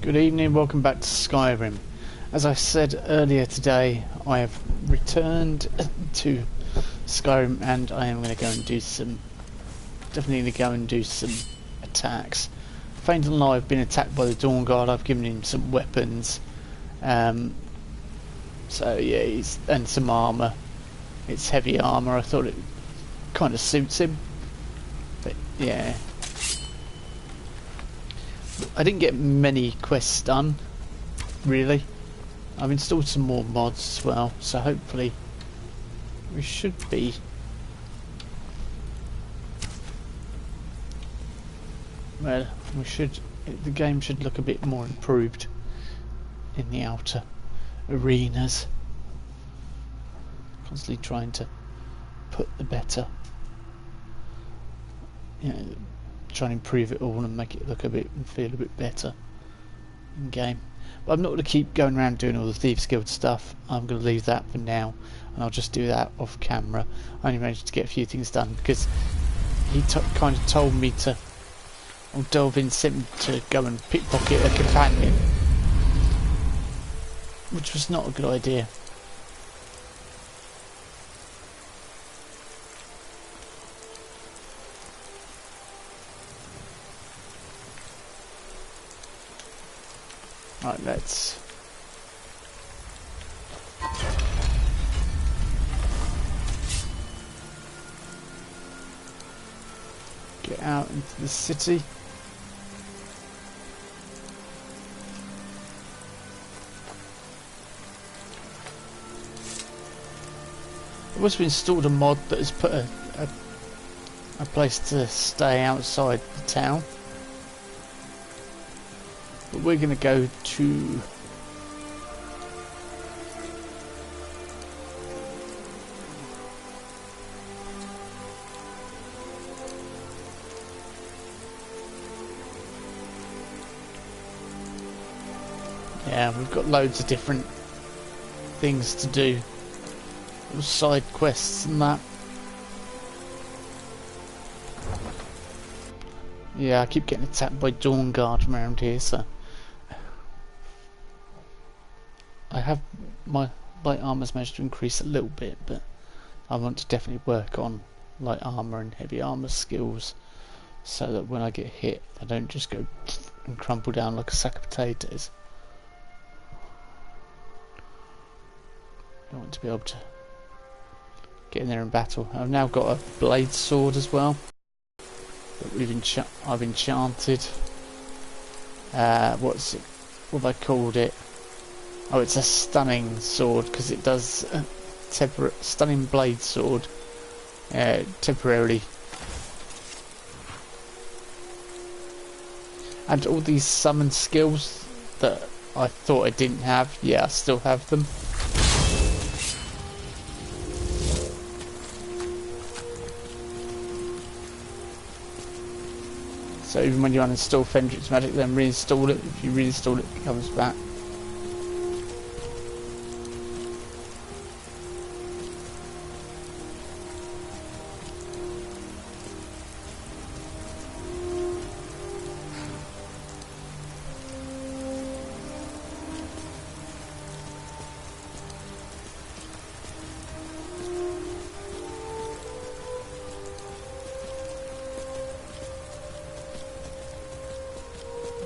Good evening, welcome back to Skyrim. As I said earlier today, I have returned to Skyrim and I am going to go and do some... definitely going to go and do some attacks. Faintal and I have been attacked by the Dawn Guard. I've given him some weapons. So yeah, and some armour. It's heavy armour. I thought it kind of suits him. But yeah. I didn't get many quests done, really. I've installed some more mods as well, so hopefully we should be... well, we should... the game should look a bit more improved in the outer arenas. Constantly trying to put the better... you know, try and improve it all and make it look a bit and feel a bit better in game. But I'm not going to keep going around doing all the Thieves Guild stuff. I'm going to leave that for now and I'll just do that off camera. I only managed to get a few things done because he kind of told me to... or Delvin sent me to go and pickpocket a companion, which was not a good idea. Right, let's get out into the city. I've also installed a mod that has put a place to stay outside the town. But we're going to go to... yeah, we've got loads of different things to do. Little side quests and that. Yeah, I keep getting attacked by Dawn Guard around here, so... I have... my light armour's managed to increase a little bit, but I want to definitely work on light armour and heavy armour skills so that when I get hit I don't just go and crumple down like a sack of potatoes. I want to be able to get in there in battle. I've now got a blade sword as well that I've enchanted. What have I called it? Oh, it's a stunning sword because it does stunning blade sword temporarily. And all these summon skills that I thought I didn't have, yeah, I still have them. So even when you uninstall Fendrix Magic, then reinstall it. If you reinstall it, it comes back.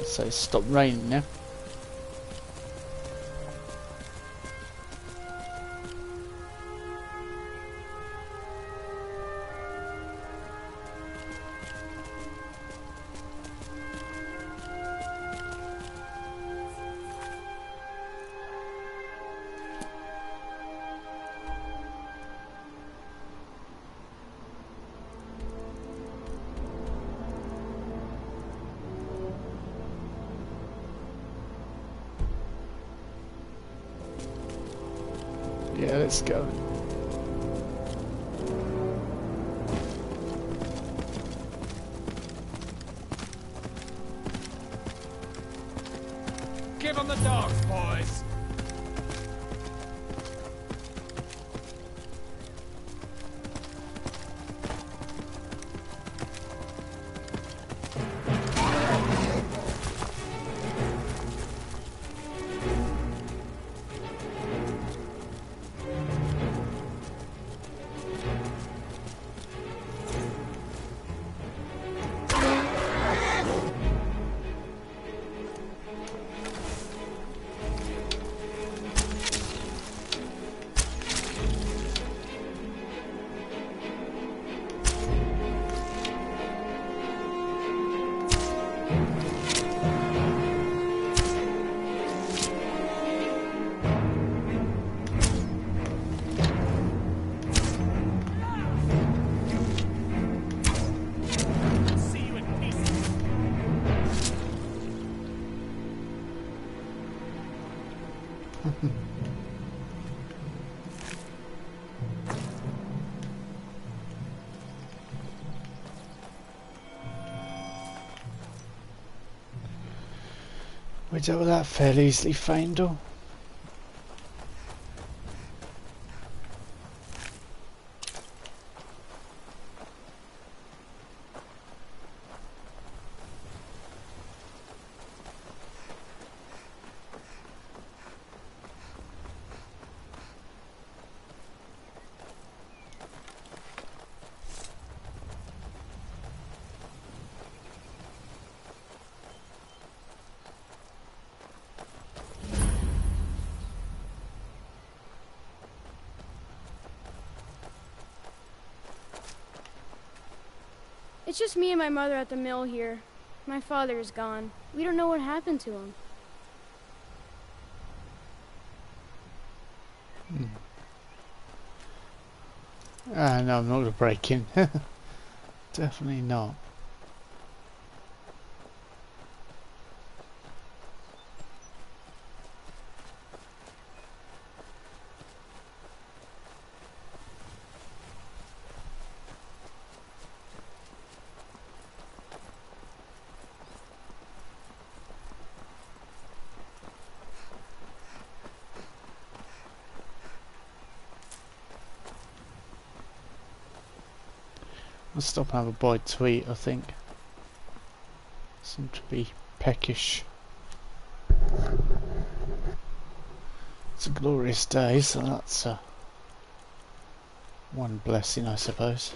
So it's stopped raining now. Yeah, let's go. Give them the dogs, boys! We dealt with that fairly easily, Faendal. It's just me and my mother at the mill here. My father is gone. We don't know what happened to him. Ah, no, I'm not going to break in. Definitely not. I'll stop and have a bite to eat, I think. Seem to be peckish. It's a glorious day, so that's one blessing, I suppose.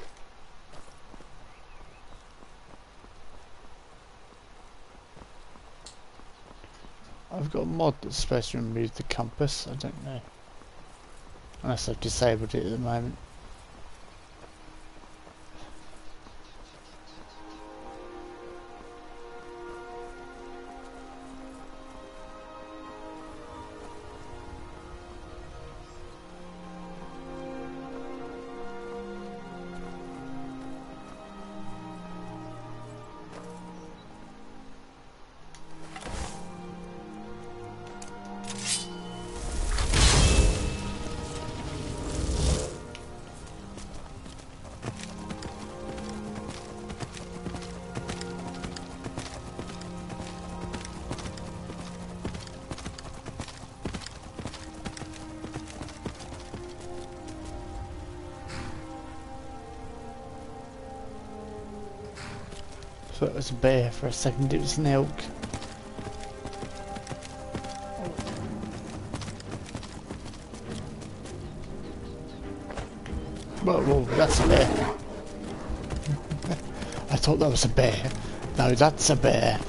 I've got a mod that's supposed to remove the compass, I don't know. Unless I've disabled it at the moment. Thought it was a bear for a second, it was an elk. Whoa, that's a bear. I thought that was a bear. No, that's a bear.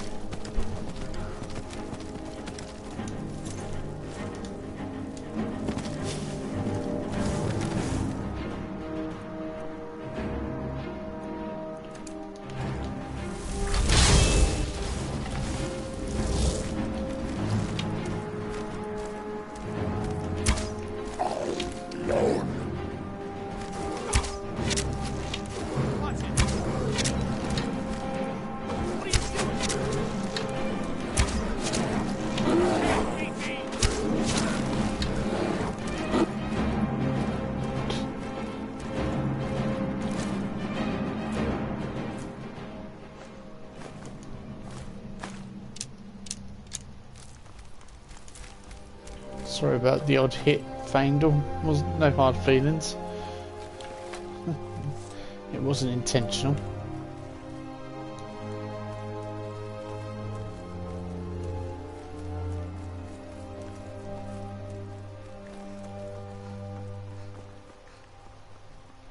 Sorry about the odd hit, Faendal. Wasn't no hard feelings. It wasn't intentional.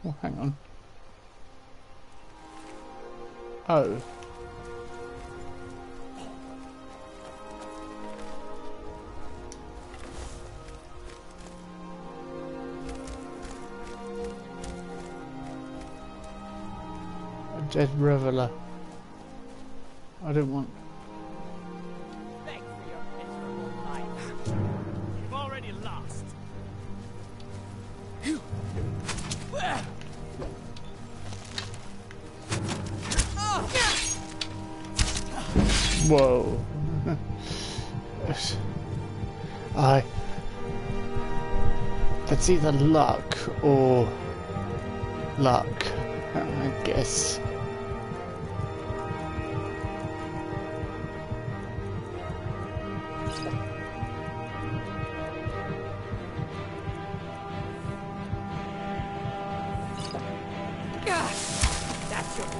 Oh, hang on. Oh. Dead reveler. I don't want. Thanks for your miserable lives. You've already lost. Whoa. That's either luck or luck, I guess.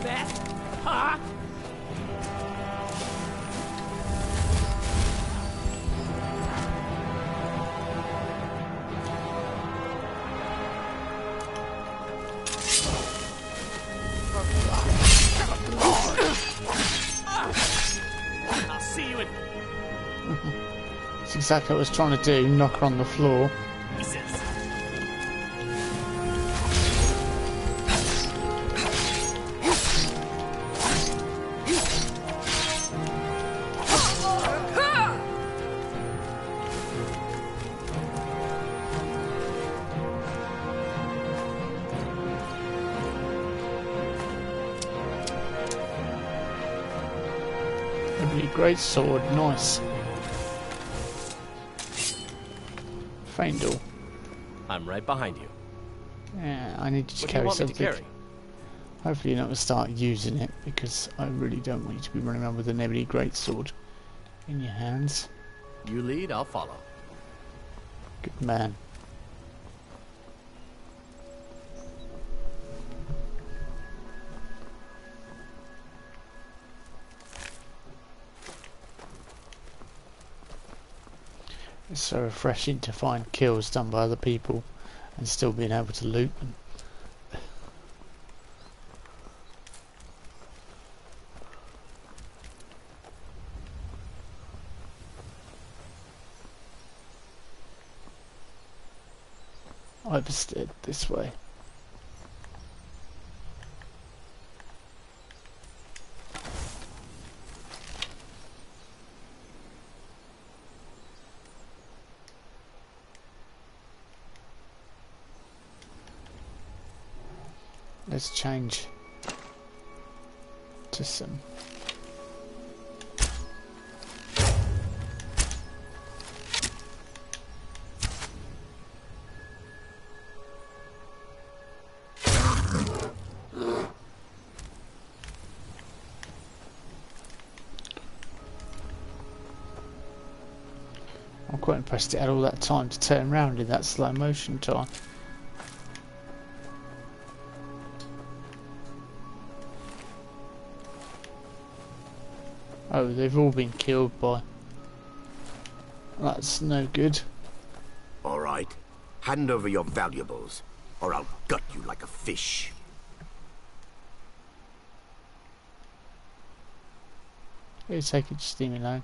best? Huh? I'll see you in That's exactly what I was trying to do, knock her on the floor. pieces. Ebony great sword, nice. Faendal. I'm right behind you. Yeah, I need you to What do you carry want me to something. carry? Hopefully you're not going to start using it, because I really don't want you to be running around with an ebony greatsword in your hands. You lead, I'll follow. Good man. It's so refreshing to find kills done by other people and still being able to loot them. Oversteered this way. Let's change to some. I'm quite impressed it had all that time to turn around in that slow motion time. Oh, they've all been killed by... That's no good. All right. Hand over your valuables, or I'll gut you like a fish. Here, take it, just leave me alone.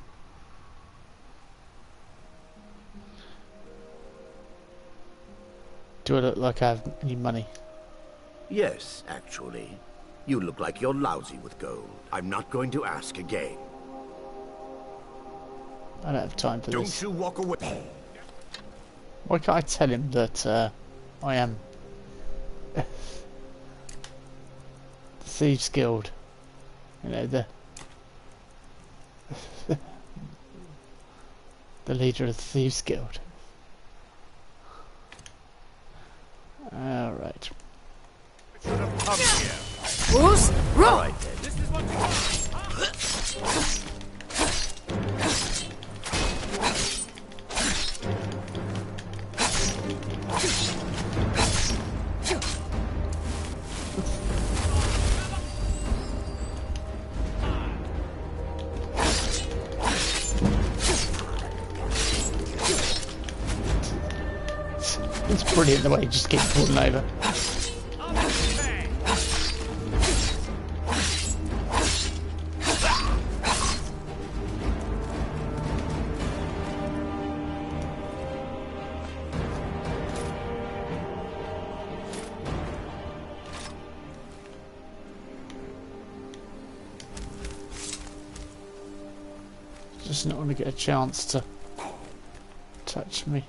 Do I look like I have any money? Yes, actually. You look like you're lousy with gold. I'm not going to ask again. I don't have time for Don't this. you walk away. Why can't I tell him that I am the Thieves Guild? You know, the the leader of the Thieves Guild. Alright. Should have come here. All right, then. This is what you want. It's brilliant the way he just keeps falling over. I'll have you bang. Just not going to get a chance to touch me.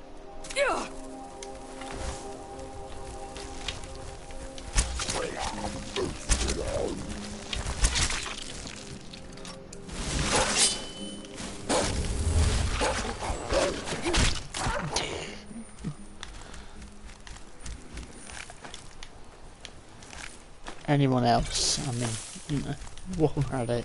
Anyone else? I mean, you know, what about it?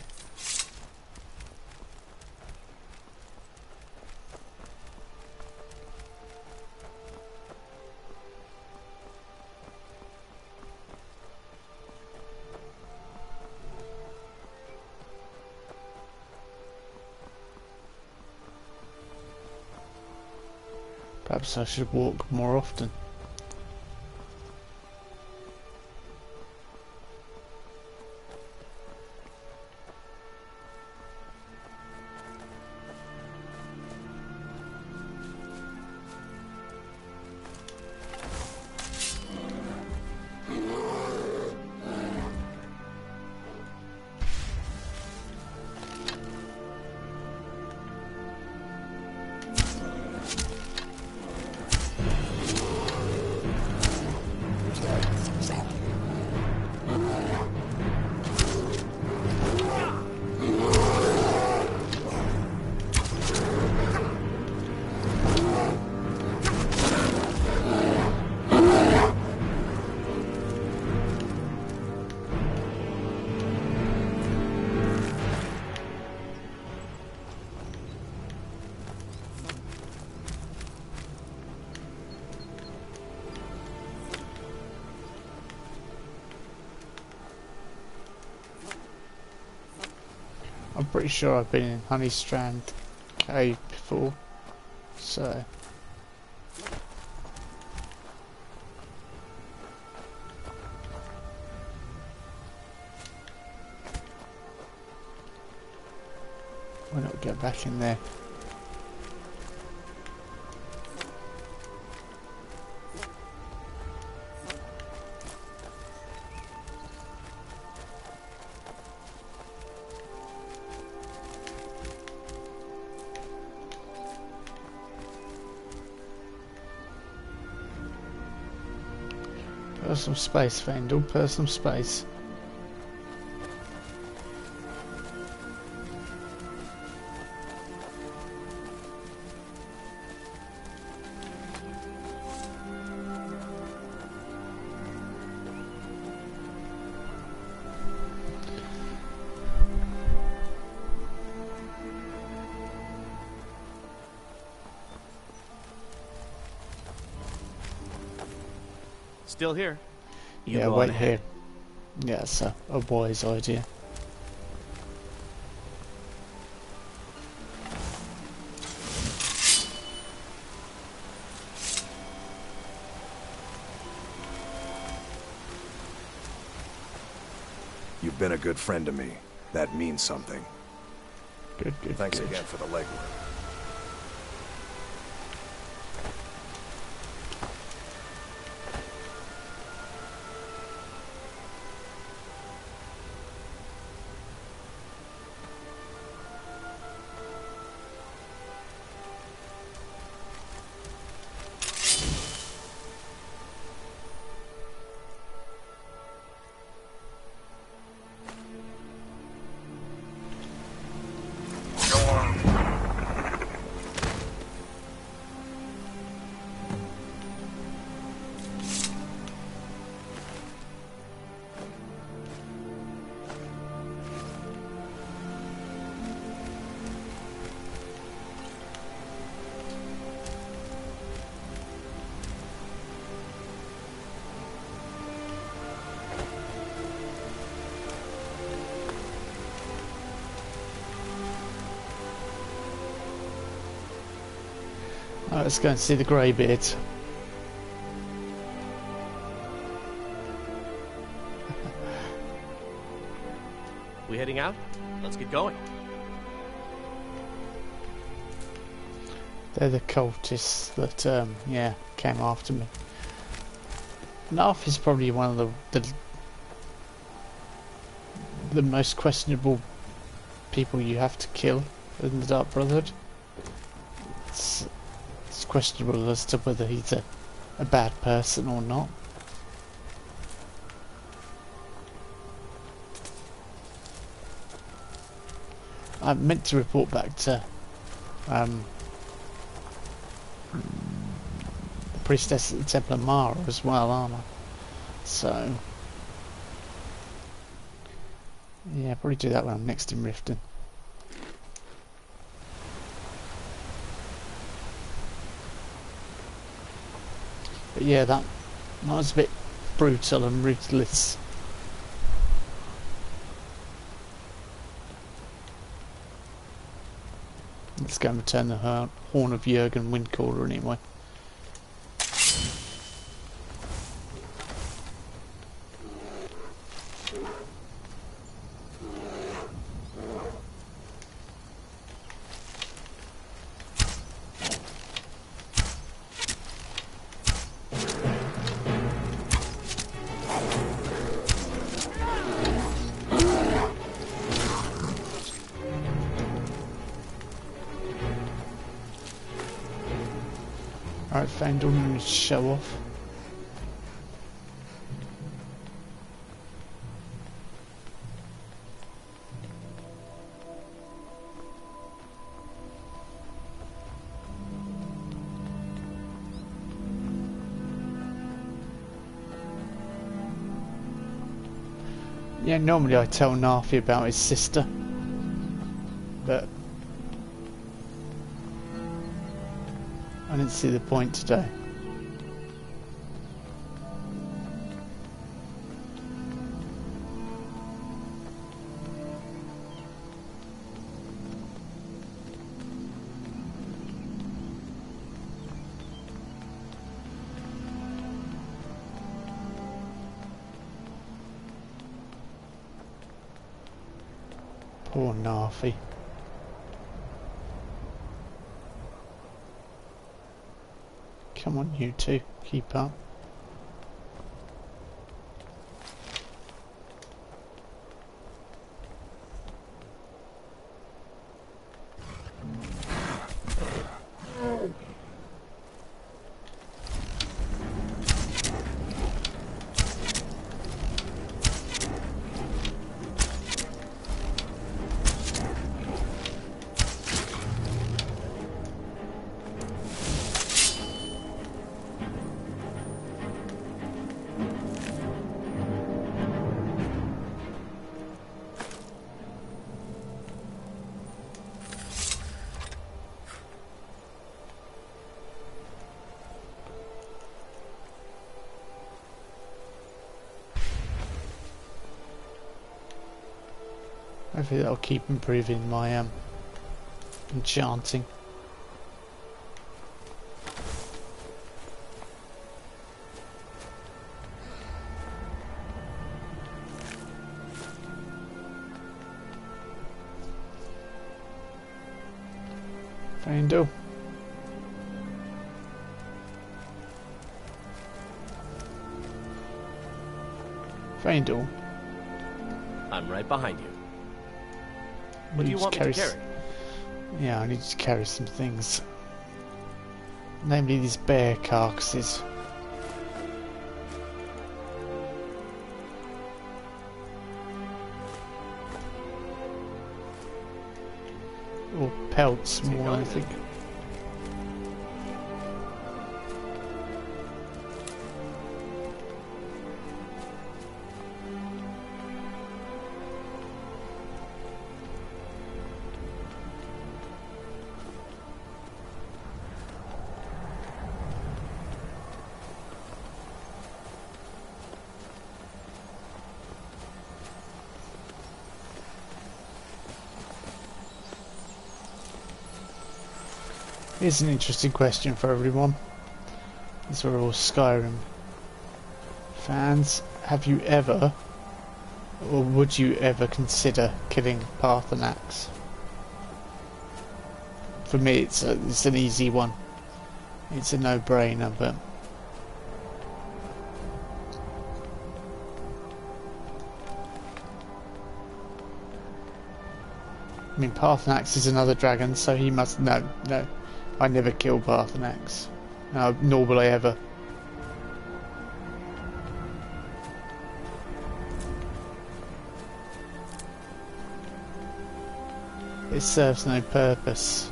Perhaps I should walk more often. I'm pretty sure I've been in Honeystrand Cave before, so why not get back in there? Personal space, Fendel, personal space. Still here. You Yeah, go wait on here. ahead. Yeah, it's a wise idea. You've been a good friend to me. That means something. Good, good, Thanks good. again for the legwork. Alright, let's go and see the greybeards. We heading out? Let's get going. They're the cultists that, yeah, came after me. Narf is probably one of the most questionable people you have to kill in the Dark Brotherhood. It's questionable as to whether he's a bad person or not. I meant to report back to the priestess at the Temple of Mara as well, aren't I? So yeah, probably do that when I'm next in Riften. But yeah, that was a bit brutal and ruthless. Let's go and return the Horn of Jurgen Windcaller anyway. Alright, found all to show off. Yeah, normally I tell Narfi about his sister, but I didn't see the point today. Poor Narfi. Come on, you two, keep up. Hopefully that'll keep improving my enchanting. Faindel. Faindel. I'm right behind you. What do Need you want me to carry? Yeah, I need to carry some things. Namely these bear carcasses. Or pelts more, I think. Here's an interesting question for everyone. These are all Skyrim fans. Have you ever, or would you ever consider killing Parthenax? For me, it's an easy one. It's a no-brainer, but I mean, Parthenax is another dragon, so he must... No. I never kill Parthenax. No, nor will I ever. It serves no purpose.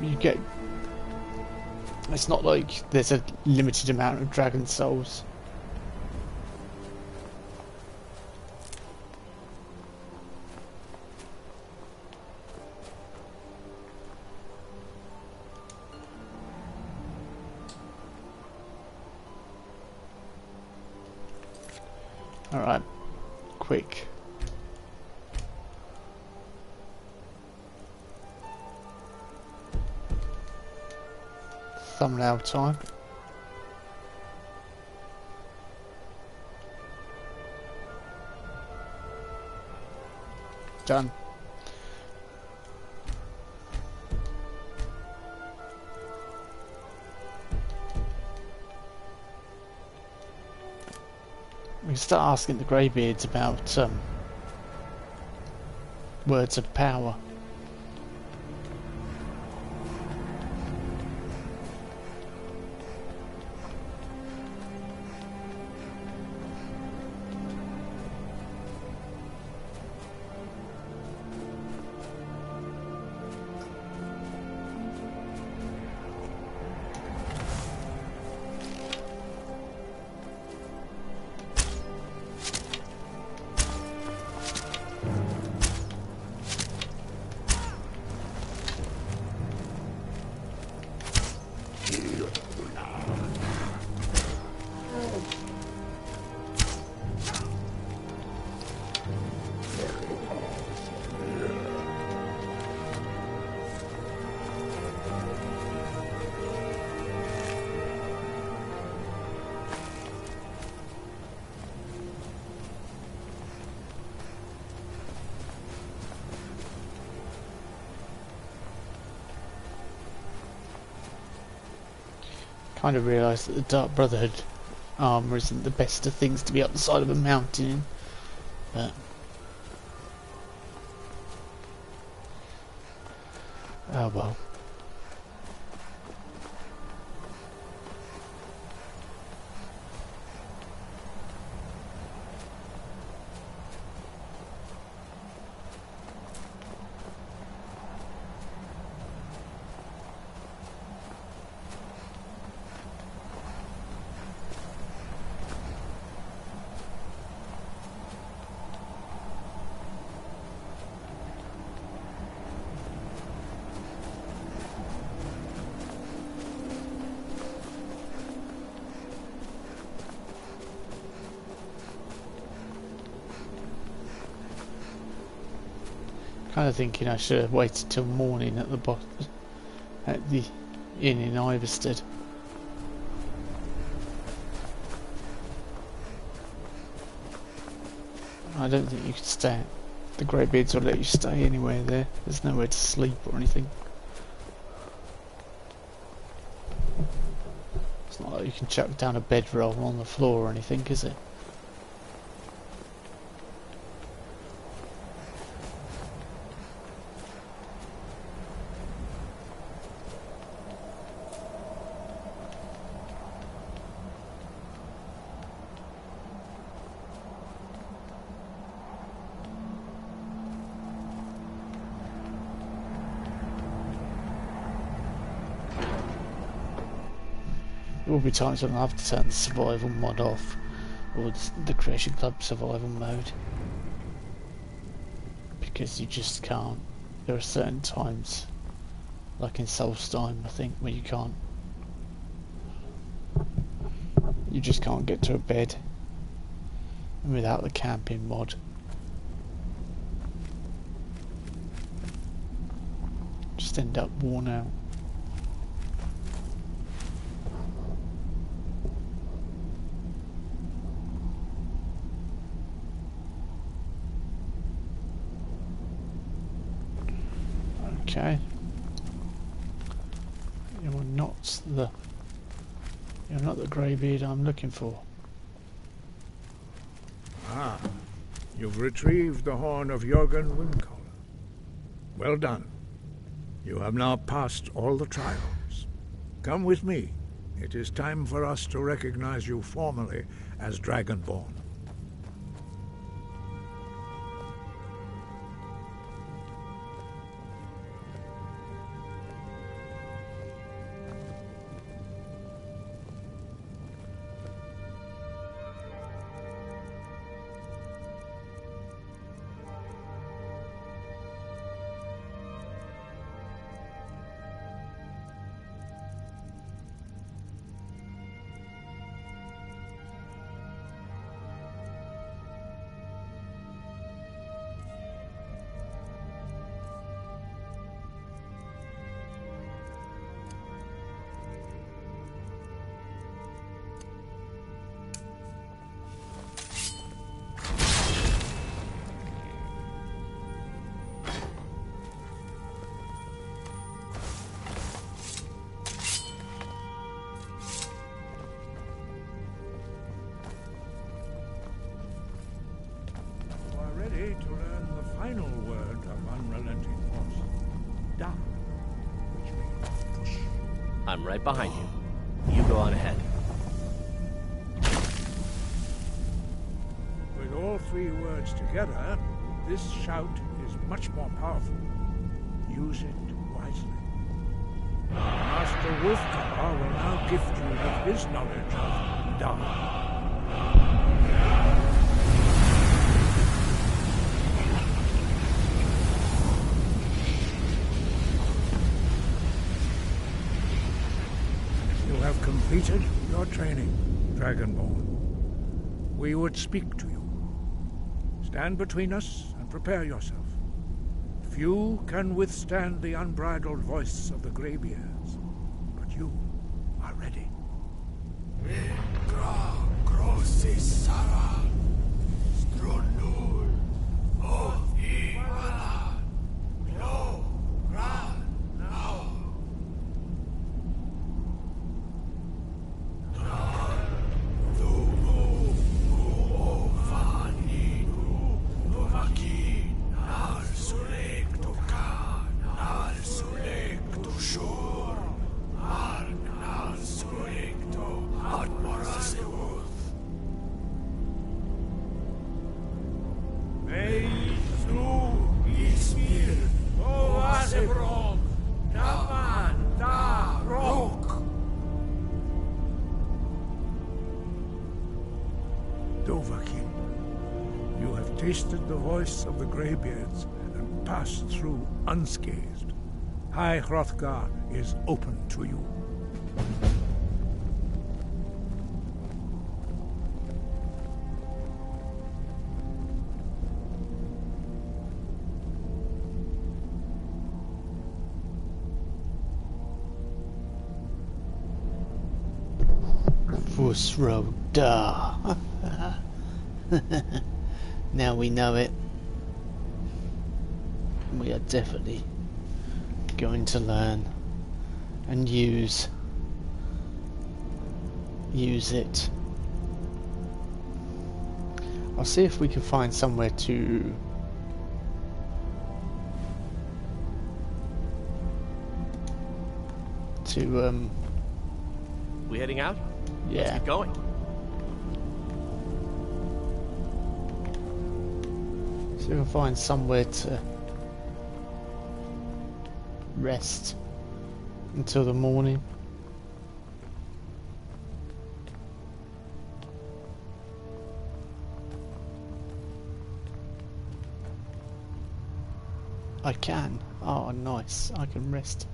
You get... It's not like there's a limited amount of dragon souls. Alright, quick. Thumbnail time. Done. We can start asking the greybeards about words of power. Kind of realised that the Dark Brotherhood armour isn't the best of things to be up the side of a mountain in, but oh well. Kind of thinking I should have waited till morning at the inn in Iverstead. I don't think you could stay. The Greybeards will let you stay anywhere there. There's nowhere to sleep or anything. It's not like you can chuck down a bedroll on the floor or anything, is it? There will be times when I'll have to turn the survival mod off, or the Creation Club survival mode, because you just can't. There are certain times, like in Solstheim I think, where you can't. You just can't get to a bed without the camping mod. Just end up worn out. Okay. You're not the greybeard I'm looking for. Ah, you've retrieved the horn of Jürgen Windcaller. Well done. You have now passed all the trials. Come with me. It is time for us to recognize you formally as Dragonborn. I'm right behind you. You go on ahead. With all three words together, this shout is much more powerful. Use it wisely. Master Wolfgar will now gift you with his knowledge of Dharma. You have completed your training, Dragonborn. We would speak to you. Stand between us and prepare yourself. Few can withstand the unbridled voice of the Greybeards, but you are ready. Dovahkiin, you have tasted the voice of the Greybeards and passed through unscathed. High Hrothgar is open to you. Fusroda. Now we know it. We are definitely going to learn and use it. I'll see if we can find somewhere to We heading out? yeah. Let's get going. See if we can find somewhere to rest until the morning. I can. Oh, nice. I can rest.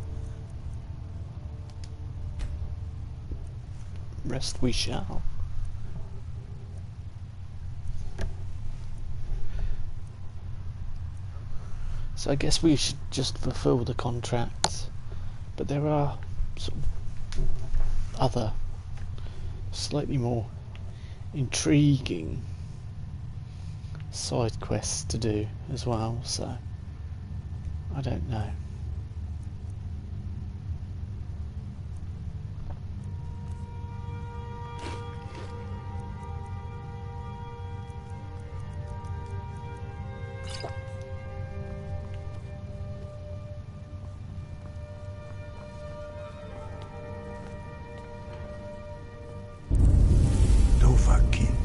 Rest we shall. So I guess we should just fulfill the contract, but there are sort of other slightly more intriguing side quests to do as well, so I don't know. Dovahkiin.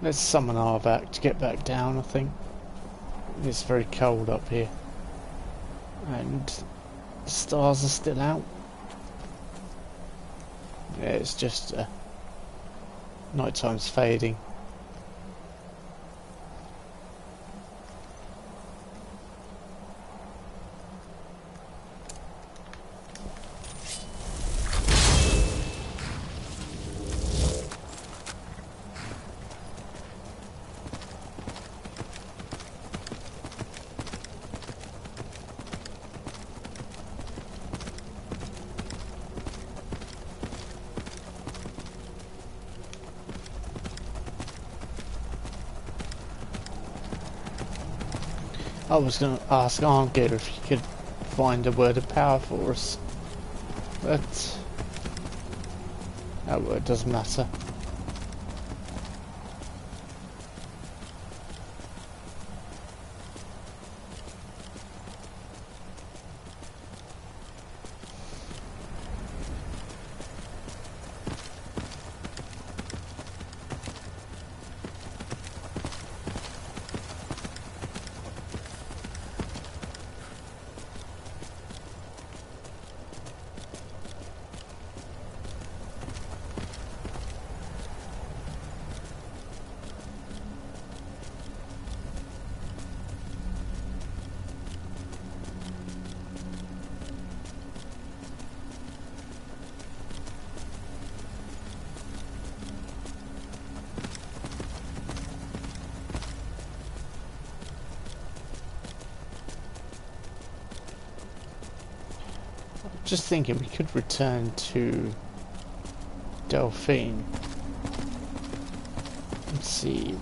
Let's summon Arvak to get back down, I think. It's very cold up here. And the stars are still out. Yeah, it's just nighttime's fading. I was going to ask Arngir if he could find a word of power for us, but oh, it doesn't matter. Just thinking we could return to Delphine. Let's see.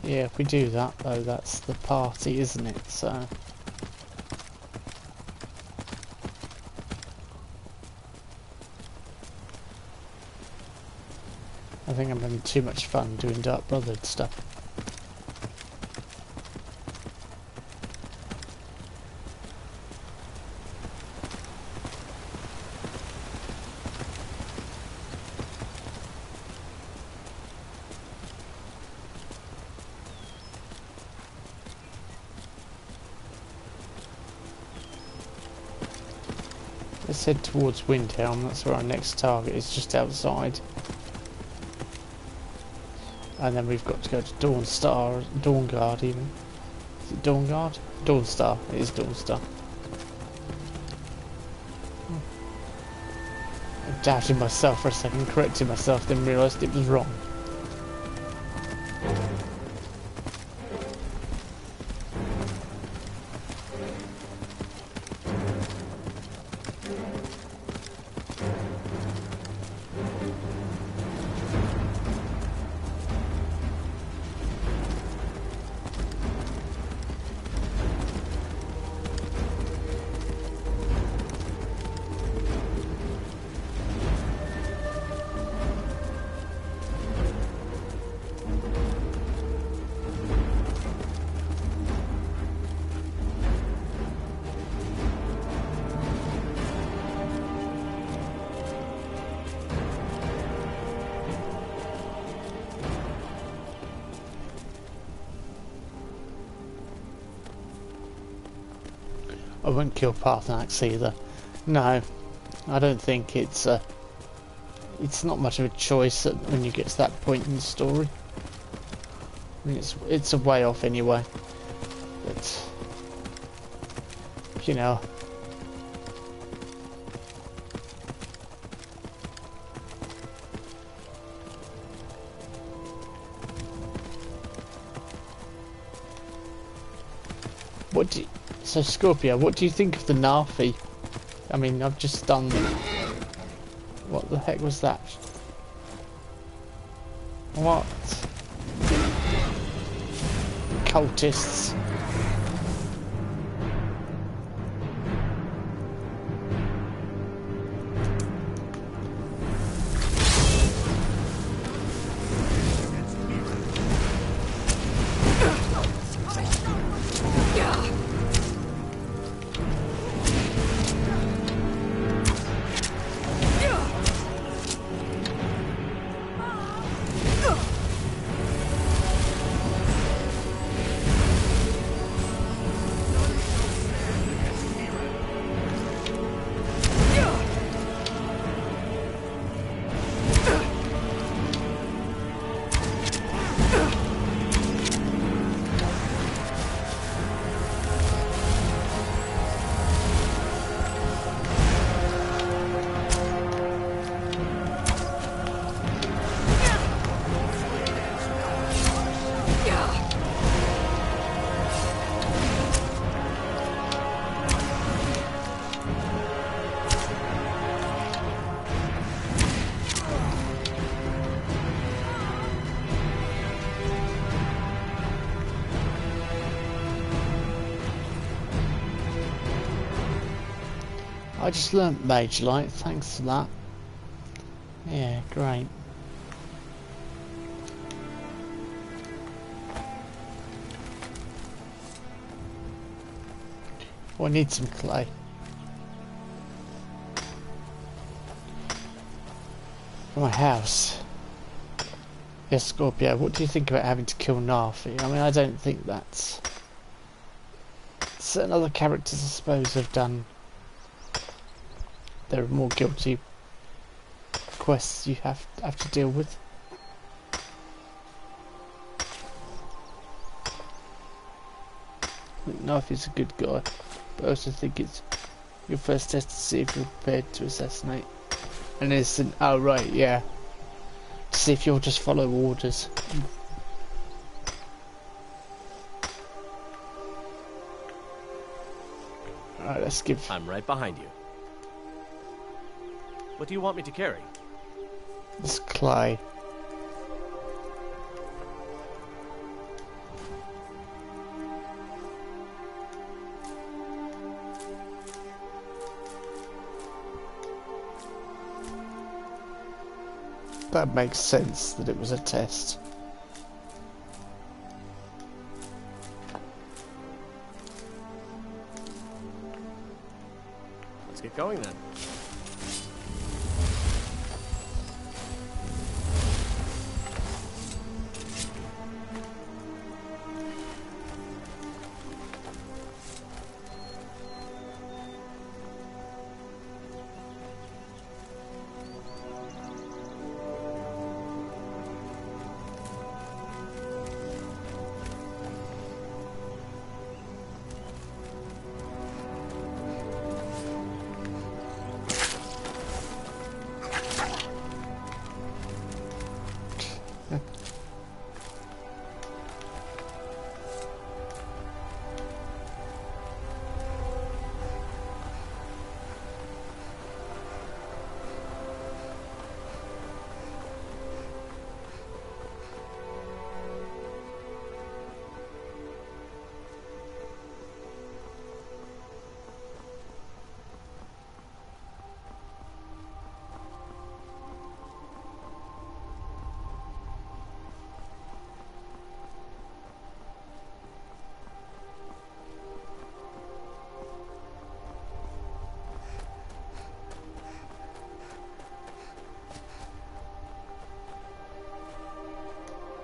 Yeah, if we do that though, that's the party, isn't it? So I think I'm having too much fun doing Dark Brotherhood stuff. Let's head towards Windhelm, that's where our next target is, just outside. And then we've got to go to Dawnguard even. Is it Dawnguard? Dawnstar, it is Dawnstar. I doubted myself for a second, corrected myself, then realised it was wrong. I won't kill Paarthurnax either. No, I don't think it's not much of a choice when you get to that point in the story. I mean, it's a way off anyway. But you know. So Scorpio, what do you think of the Nafi? I mean, I've just done them. What the heck was that? What? Cultists. I just learnt Mage Light, thanks for that. Yeah, great. Oh, I need some clay. For my house. Yes, Scorpio, what do you think about having to kill Narfi? I mean, I don't think that's... Certain other characters, I suppose, have done... There are more guilty quests you have to deal with. I think Narfi's a good guy, but I also think it's your first test to see if you're prepared to assassinate an innocent... Oh, right, yeah. To see if you'll just follow orders. Alright, let's give... I'm right behind you. What do you want me to carry? this clay. That makes sense that it was a test. Let's get going then.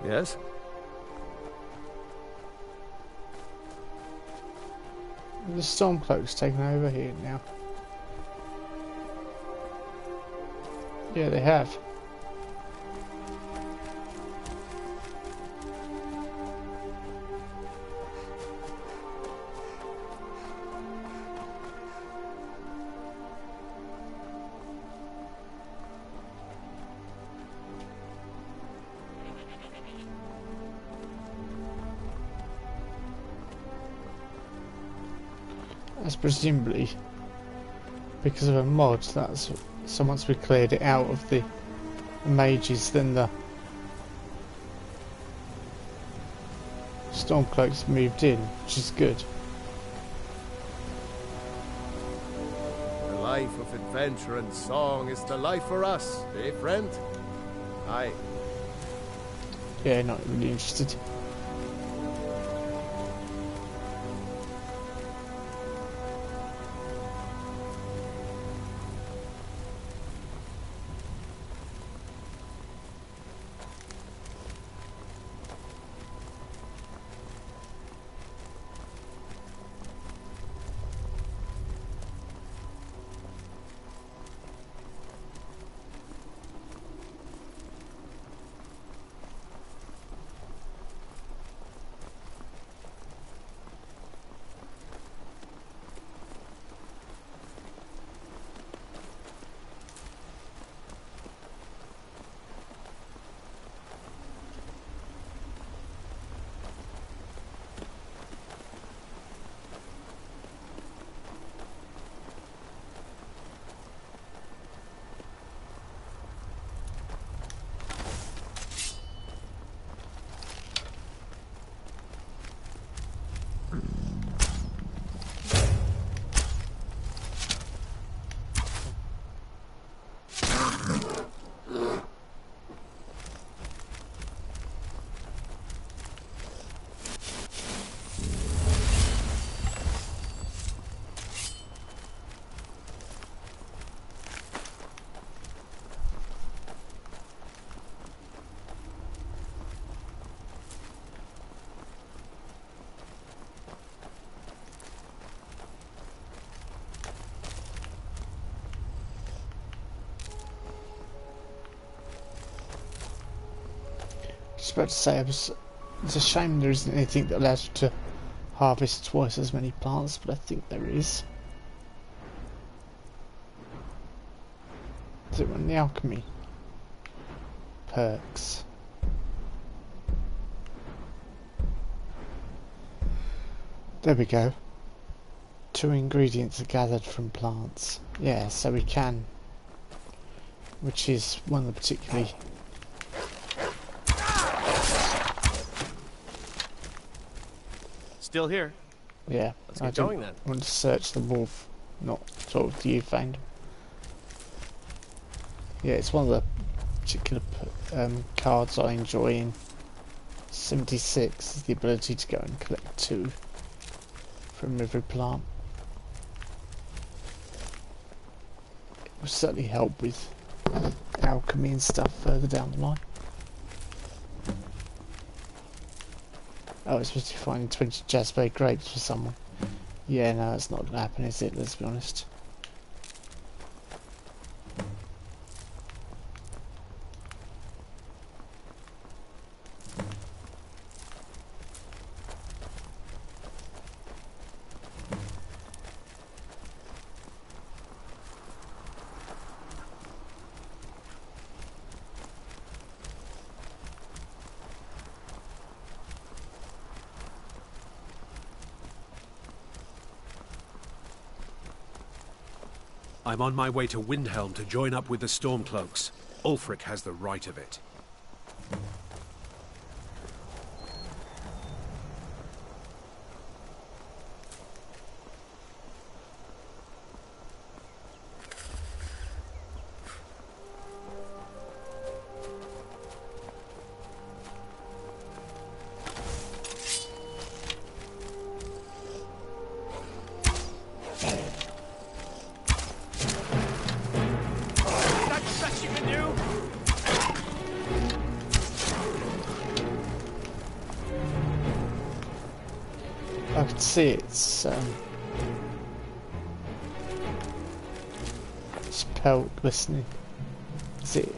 Yes? The Stormcloak's taken over here now. Yeah, they have. That's presumably because of a mod. That's so once we cleared it out of the mages, then the Stormcloaks moved in, which is good. The life of adventure and song is the life for us, eh, friend? Aye. Yeah, not really interested. Just about to say, it's a shame there isn't anything that allows you to harvest twice as many plants, but I think there is. Is it one of the alchemy perks? There we go. 2 ingredients are gathered from plants. Yeah, so we can, which is one of the particularly Still here. yeah. Let's get going then. I want to search the wolf, not talk to you, found. Yeah, it's one of the particular cards I enjoy in 76 is the ability to go and collect 2 from every plant. It will certainly help with alchemy and stuff further down the line. Oh, it's supposed to be finding 20 jasper grapes for someone. Yeah, no, it's not going to happen, is it? Let's be honest. I'm on my way to Windhelm to join up with the Stormcloaks. Ulfric has the right of it. I can see it's pelt glistening. Is it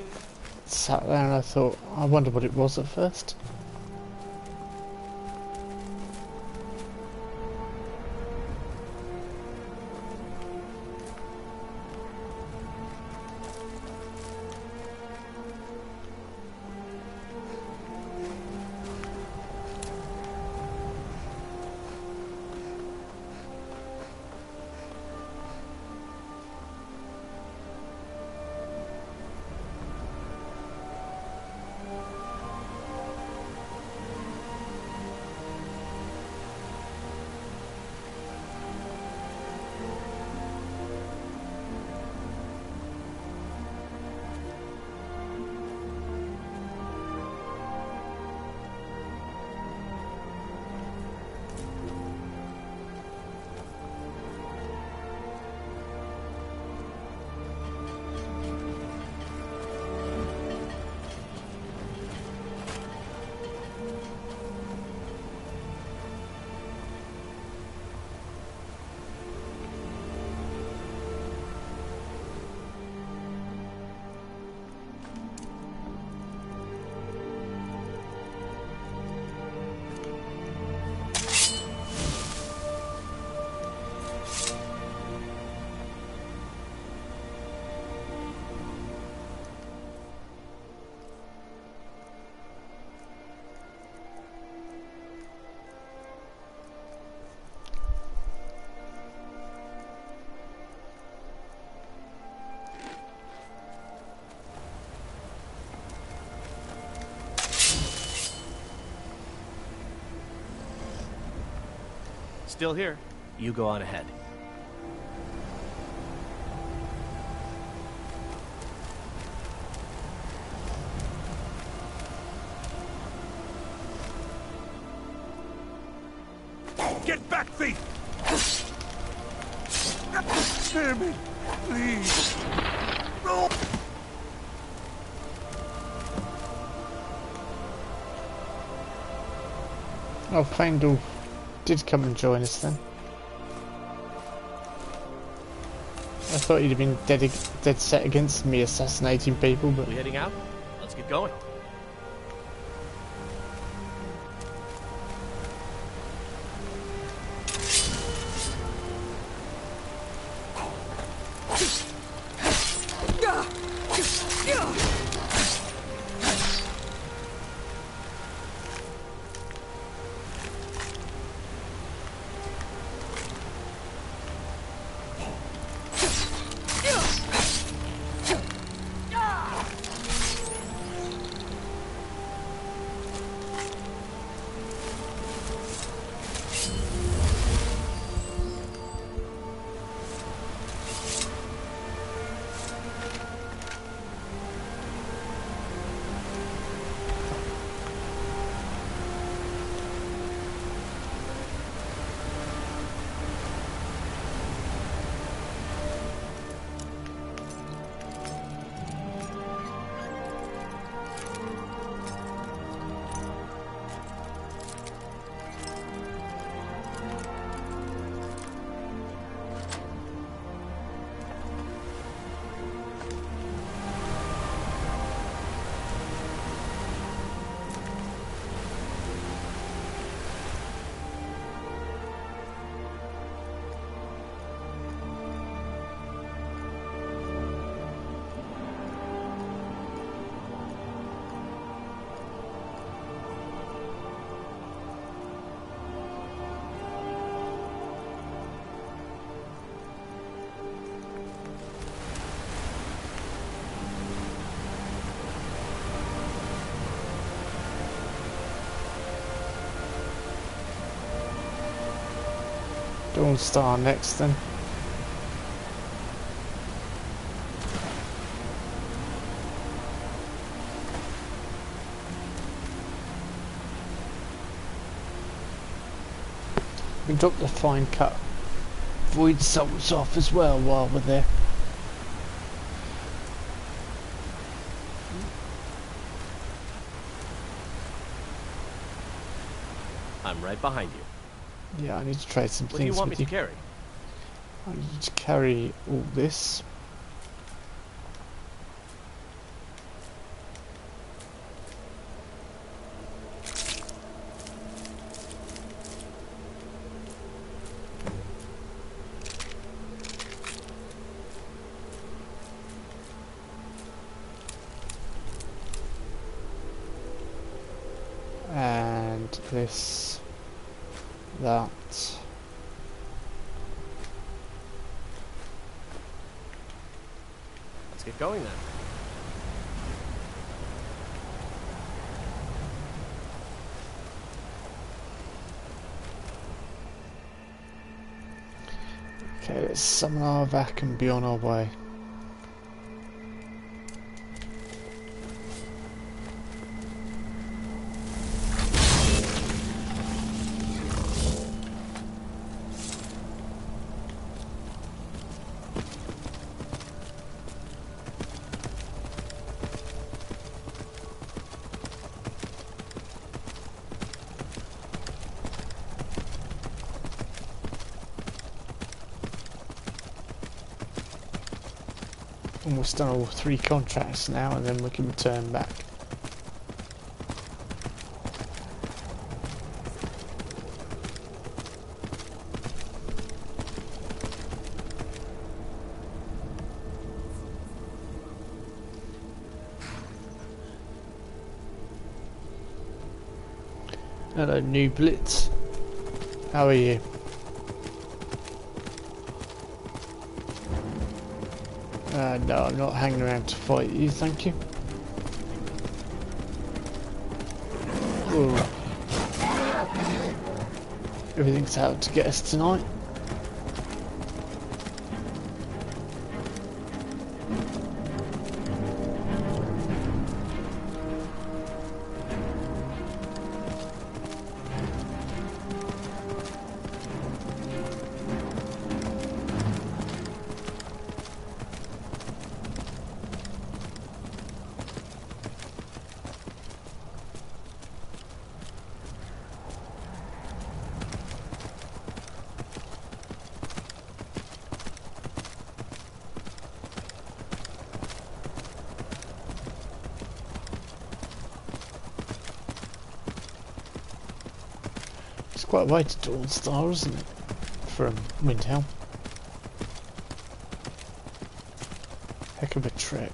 sat there and I thought, I wonder what it was at first. Still here. You go on ahead. Get back, thief! Spare me, please. No! Oh, Feindel did come and join us then. I thought he'd have been dead set against me assassinating people, but We heading out? Let's get going. Dawn Star next then. We can drop the fine cut void salts off as well while we're there. I'm right behind you. Yeah, I need to trade some What do you things want me with to you. carry? I need to carry all this. And this, that. Let's get going then. Okay, let's summon our vac and be on our way. Almost done all 3 contracts now, and then we can return back. Hello, new Blitz. How are you? No, I'm not hanging around to fight you, thank you. Ooh. Everything's out to get us tonight. It's quite a way to Dawn Star, isn't it? From Windhelm. Heck of a trek.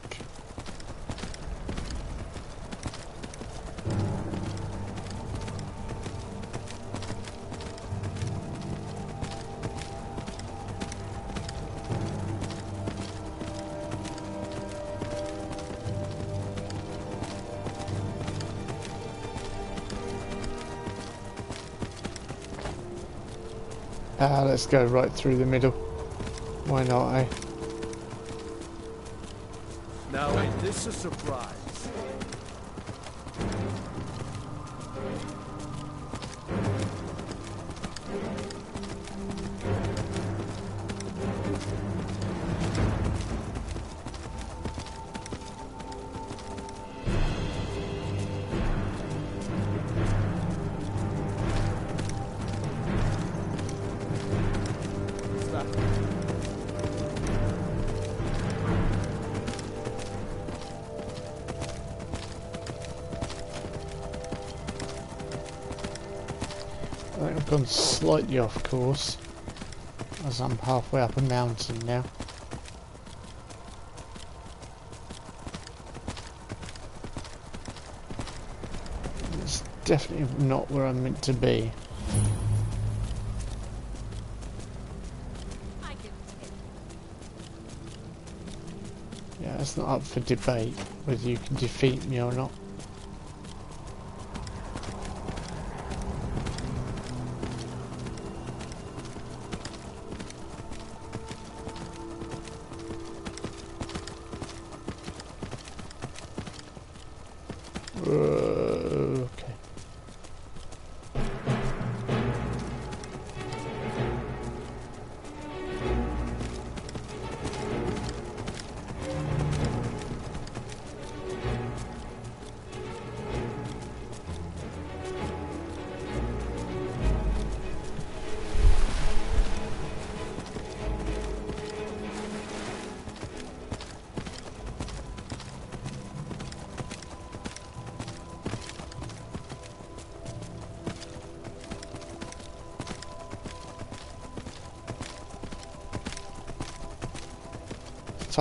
Let's go right through the middle. Why not, eh? Now ain't this a surprise? I think I've gone slightly off course, as I'm halfway up a mountain now. It's definitely not where I'm meant to be. Yeah, it's not up for debate whether you can defeat me or not.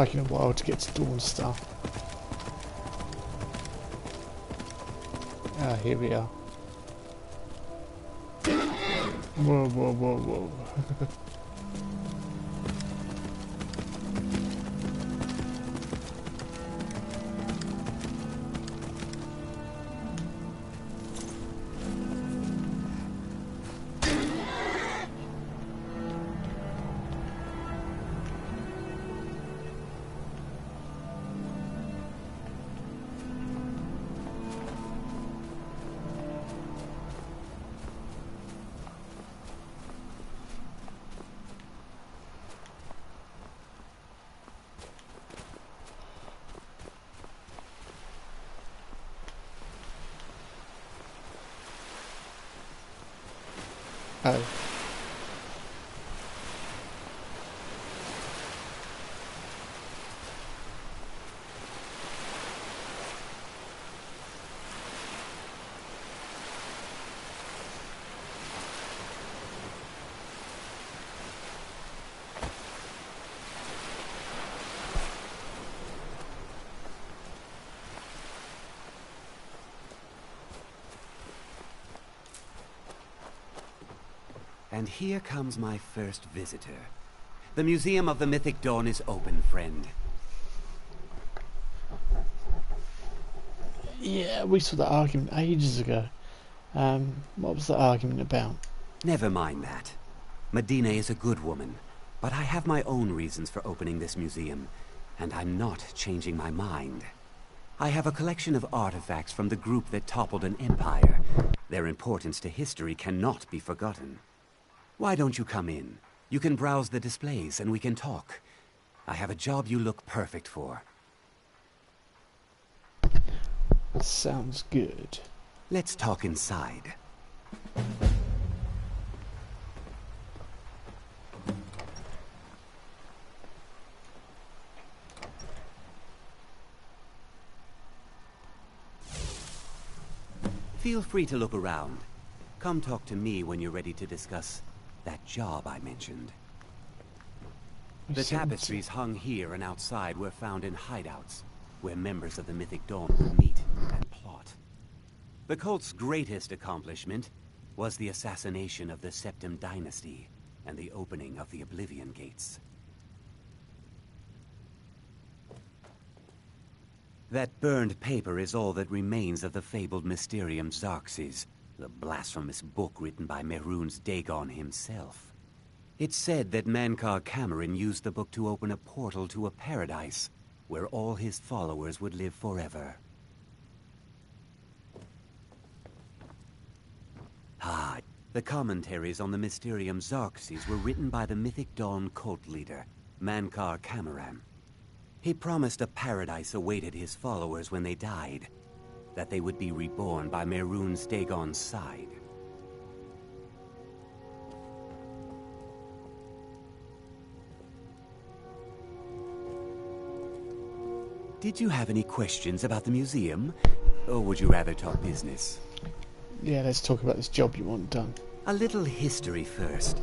taking a while to get to Dawn stuff. Ah, here we are. Whoa, whoa, whoa, whoa. Oh. And here comes my first visitor. The Museum of the Mythic Dawn is open, friend. Yeah, we saw that argument ages ago. What was the argument about? Never mind that. Medina is a good woman, but I have my own reasons for opening this museum, and I'm not changing my mind. I have a collection of artifacts from the group that toppled an empire. Their importance to history cannot be forgotten. Why don't you come in? You can browse the displays and we can talk. I have a job you look perfect for. Sounds good. Let's talk inside. Feel free to look around. Come talk to me when you're ready to discuss that job I mentioned. The tapestries hung here and outside were found in hideouts, where members of the Mythic Dawn would meet and plot. The cult's greatest accomplishment was the assassination of the Septim Dynasty and the opening of the Oblivion Gates. That burned paper is all that remains of the fabled Mysterium Xarxes, the blasphemous book written by Mehrunes Dagon himself. It's said that Mankar Cameron used the book to open a portal to a paradise where all his followers would live forever. The commentaries on the Mysterium Xarxes were written by the Mythic Dawn cult leader, Mankar Cameron. He promised a paradise awaited his followers when they died, that they would be reborn by Mehrunes Dagon's side. Did you have any questions about the museum? Or would you rather talk business? Yeah, let's talk about this job you want done. A little history first.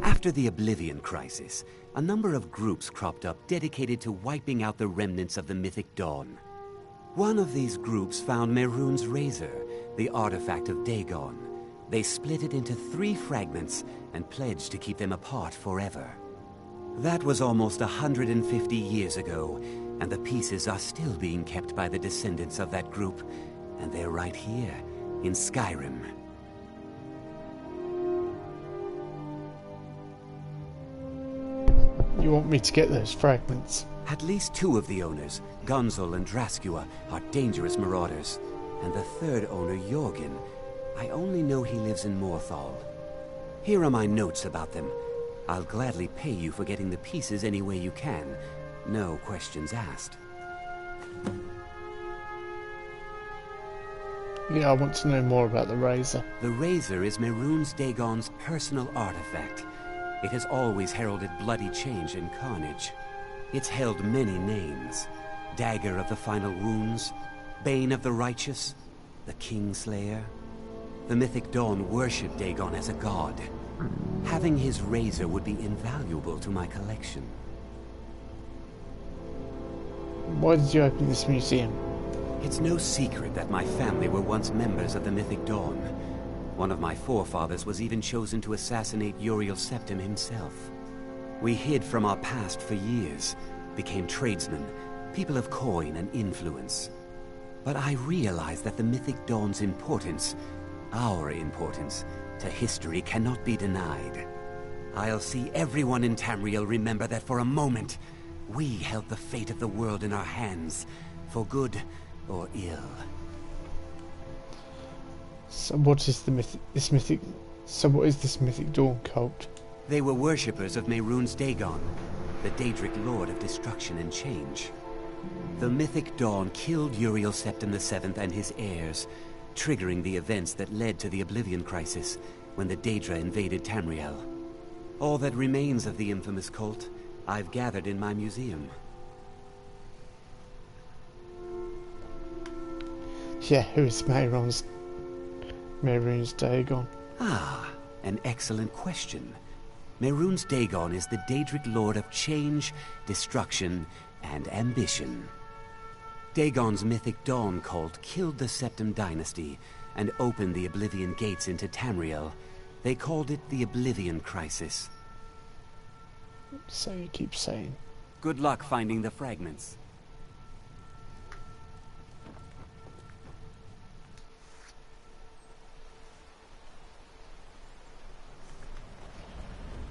After the Oblivion Crisis, a number of groups cropped up dedicated to wiping out the remnants of the Mythic Dawn. One of these groups found Mehrunes' razor, the artifact of Dagon. They split it into 3 fragments and pledged to keep them apart forever. That was almost 150 years ago, and the pieces are still being kept by the descendants of that group, and they're right here, in Skyrim. You want me to get those fragments? At least 2 of the owners, Gunzel and Draskua, are dangerous marauders. And the 3rd owner, Jorgen, I only know he lives in Morthal. Here are my notes about them. I'll gladly pay you for getting the pieces any way you can. No questions asked. Yeah, I want to know more about the razor. The razor is Mehrunes Dagon's personal artifact. It has always heralded bloody change and carnage. It's held many names. Dagger of the Final Wounds, Bane of the Righteous, the Kingslayer. The Mythic Dawn worshipped Dagon as a god. Having his razor would be invaluable to my collection. Why did you open this museum? It's no secret that my family were once members of the Mythic Dawn. One of my forefathers was even chosen to assassinate Uriel Septim himself. We hid from our past for years, became tradesmen, people of coin and influence. But I realized that the Mythic Dawn's importance, our importance, to history cannot be denied. I'll see everyone in Tamriel remember that for a moment, we held the fate of the world in our hands, for good or ill. So what is this mythic Dawn cult? They were worshippers of Mehrunes Dagon, the Daedric Lord of Destruction and Change. The Mythic Dawn killed Uriel Septim VII and his heirs, triggering the events that led to the Oblivion Crisis when the Daedra invaded Tamriel. All that remains of the infamous cult, I've gathered in my museum. Yeah, who is Mehrunes Dagon? Ah, an excellent question. Mehrunes Dagon is the Daedric Lord of Change, Destruction, and Ambition. Dagon's Mythic Dawn cult killed the Septim dynasty and opened the Oblivion Gates into Tamriel. They called it the Oblivion Crisis. So you keep saying. Good luck finding the fragments.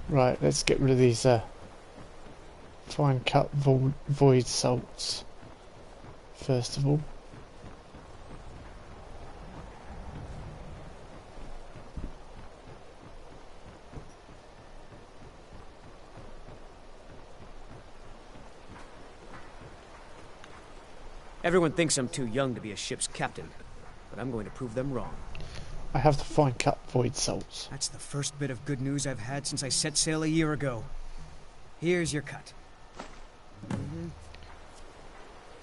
Right, let's get rid of these fine cut void salts first of all. Everyone thinks I'm too young to be a ship's captain, but I'm going to prove them wrong. I have the fine cut void salts. That's the first bit of good news I've had since I set sail a year ago. Here's your cut.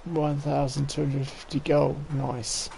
1,250 gold. Nice.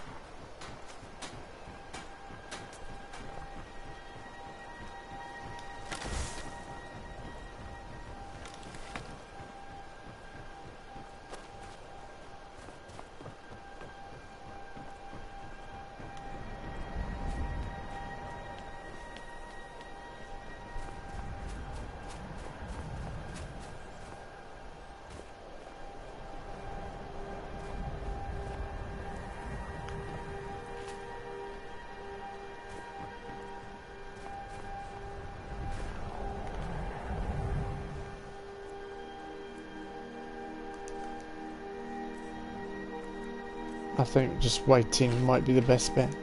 I think just waiting might be the best bet.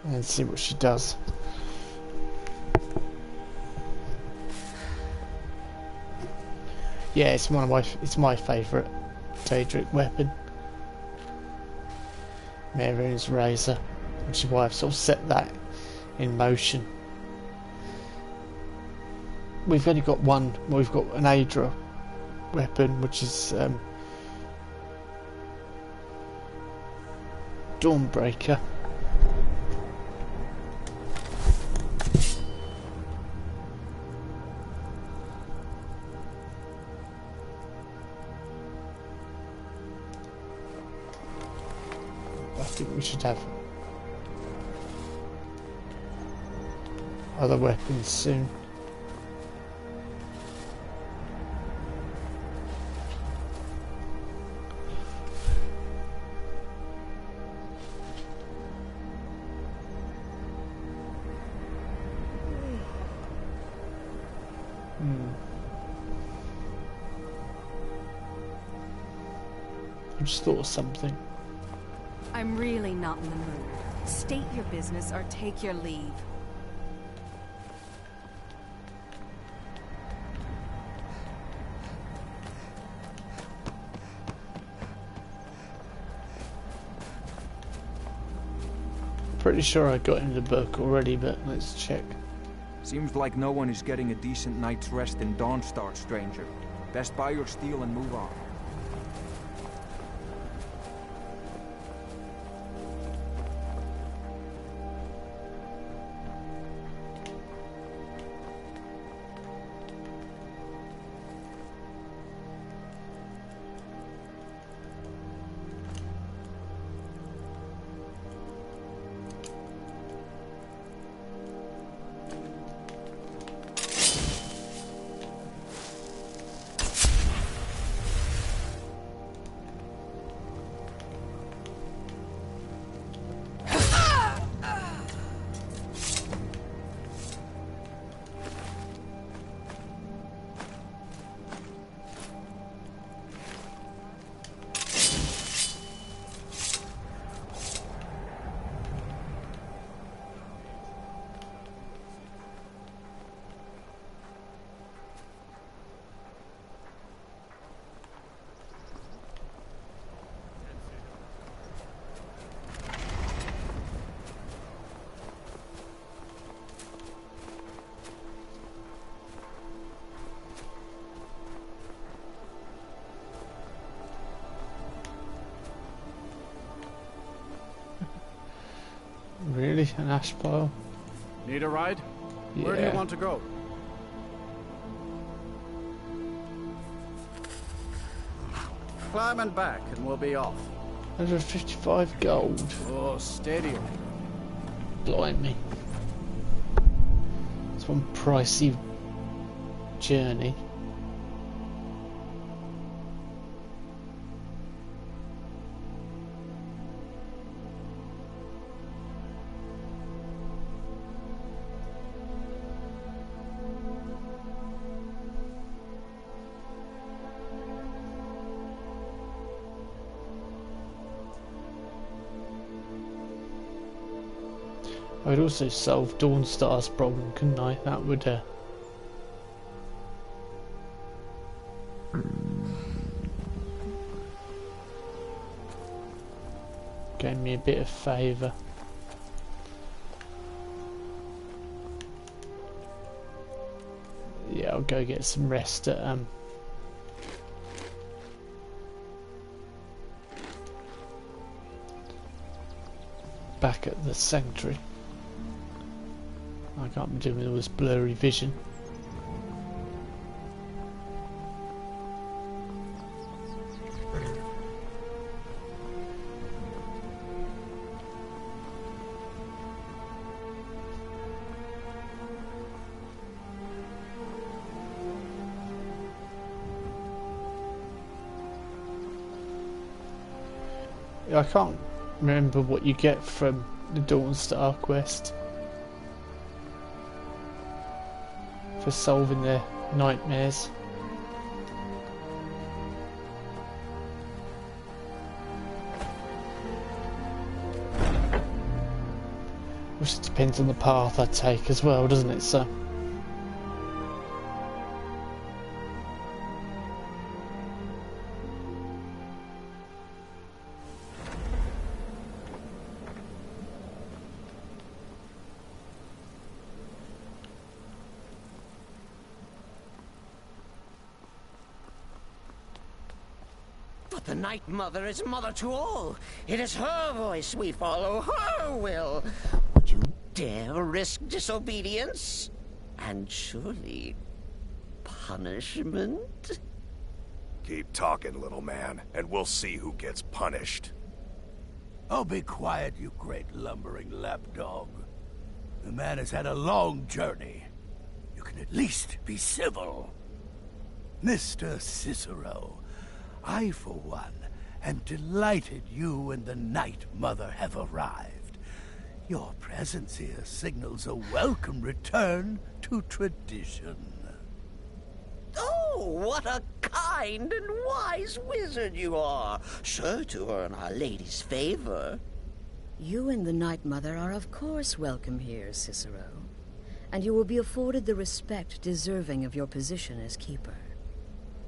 And see what she does. Yeah, it's my favourite Daedric weapon. Mehrunes Razor, which is why I've sort of set that in motion. We've only got one. We've got an Aedra weapon, which is Dawnbreaker. I think we should have other weapons soon. I just thought of something. I'm really not in the mood. State your business or take your leave. Pretty sure I got in the book already, but let's check. Seems like no one is getting a decent night's rest in Dawnstar, stranger. Best buy your steel and move on. Really? An ash pile? Need a ride? Yeah. Where do you want to go? Climb and back and we'll be off. 155 gold. Oh, steady. Blimey. It's one pricey journey. I would also solve Dawnstar's problem, couldn't I? That would gain me a bit of favour. Yeah, I'll go get some rest at back at the sanctuary. I can't be doing all this blurry vision. I can't remember what you get from the Dawnstar quest for solving their nightmares. Which depends on the path I take as well, doesn't it? So The Night Mother is mother to all. It is her voice we follow, her will. Would you dare risk disobedience? And surely punishment? Keep talking, little man, and we'll see who gets punished. Oh, be quiet, you great lumbering lapdog. The man has had a long journey. You can at least be civil. Mr. Cicero, I, for one, am delighted you and the Night Mother have arrived. Your presence here signals a welcome return to tradition. Oh, what a kind and wise wizard you are, sure to earn Our Lady's favor. You and the Night Mother are of course welcome here, Cicero. And you will be afforded the respect deserving of your position as keeper.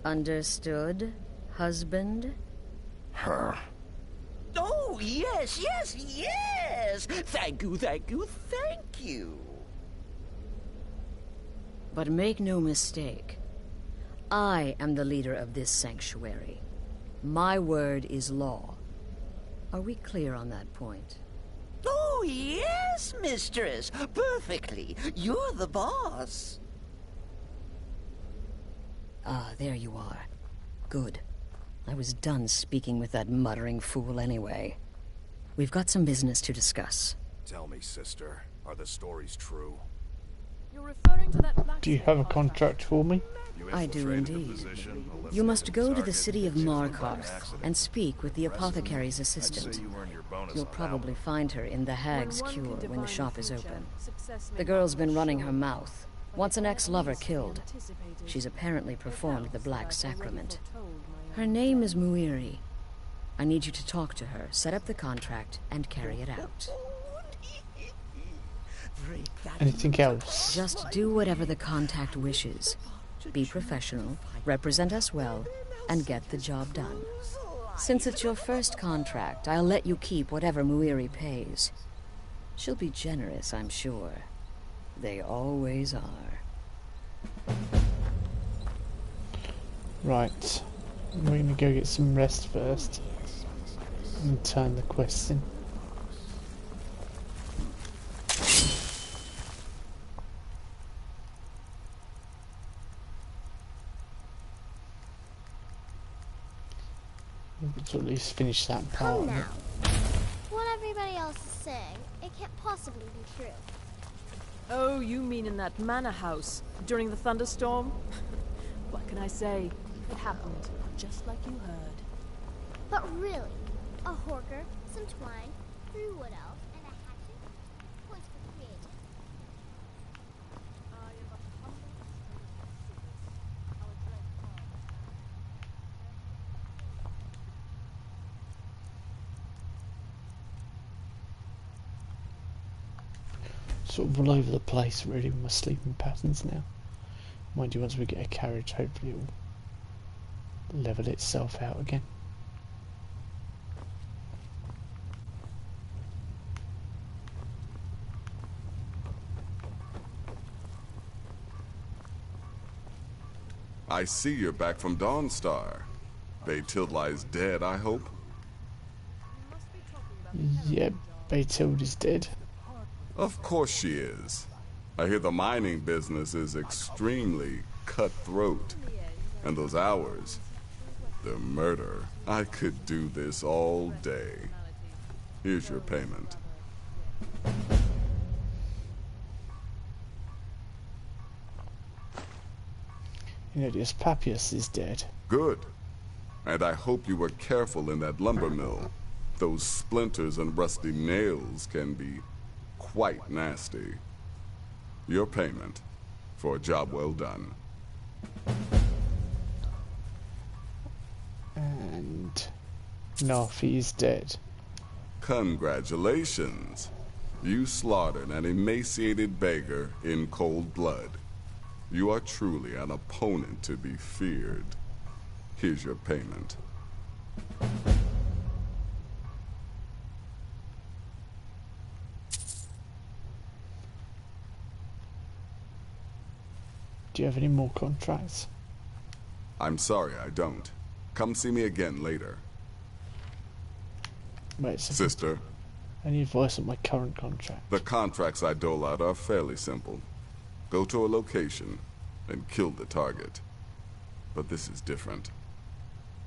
Understood, husband? Her. Oh, yes, yes, yes! Thank you, thank you, thank you. But make no mistake. I am the leader of this sanctuary. My word is law. Are we clear on that point? Oh, yes, mistress. Perfectly. You're the boss. Ah, there you are. Good. I was done speaking with that muttering fool anyway. We've got some business to discuss. Tell me, sister, are the stories true? You're referring to that black... Do you have a contract for me? I do indeed. You must go to the city of Markarth and speak with the apothecary's assistant. You'll probably find her in the Hag's Cure when the shop is open. The girl's been running her mouth. Wants an ex-lover killed. She's apparently performed the Black Sacrament. Her name is Muiri. I need you to talk to her, set up the contract, and carry it out. Anything else? Just do whatever the contact wishes. Be professional, represent us well, and get the job done. Since it's your first contract, I'll let you keep whatever Muiri pays. She'll be generous, I'm sure. They always are. Right. We're gonna go get some rest first and turn the quest in. least finish that part Come of it. now. What everybody else is saying, it can't possibly be true. Oh, you mean in that manor house during the thunderstorm? What can I say? It happened just like you heard. But really, a horker, some twine, 3 wood elves, and a hatchet? Points for creative. Sort of all over the place really with my sleeping patterns now. Mind you, once we get a carriage, hopefully it will level itself out again. I see you're back from Dawnstar. Baytild lies dead, I hope? Yeah, Baytild is dead. Of course she is. I hear the mining business is extremely cutthroat. And those hours, the murder. I could do this all day. Here's your payment. Inodius Papias is dead. Good. And I hope you were careful in that lumber mill. Those splinters and rusty nails can be quite nasty. Your payment for a job well done. And Nafi is dead. Congratulations. You slaughtered an emaciated beggar in cold blood. You are truly an opponent to be feared. Here's your payment. Do you have any more contracts? I'm sorry, I don't. Come see me again later. Wait a second. Sister, Any advice on my current contract? the contracts I dole out are fairly simple. Go to a location and kill the target. But this is different.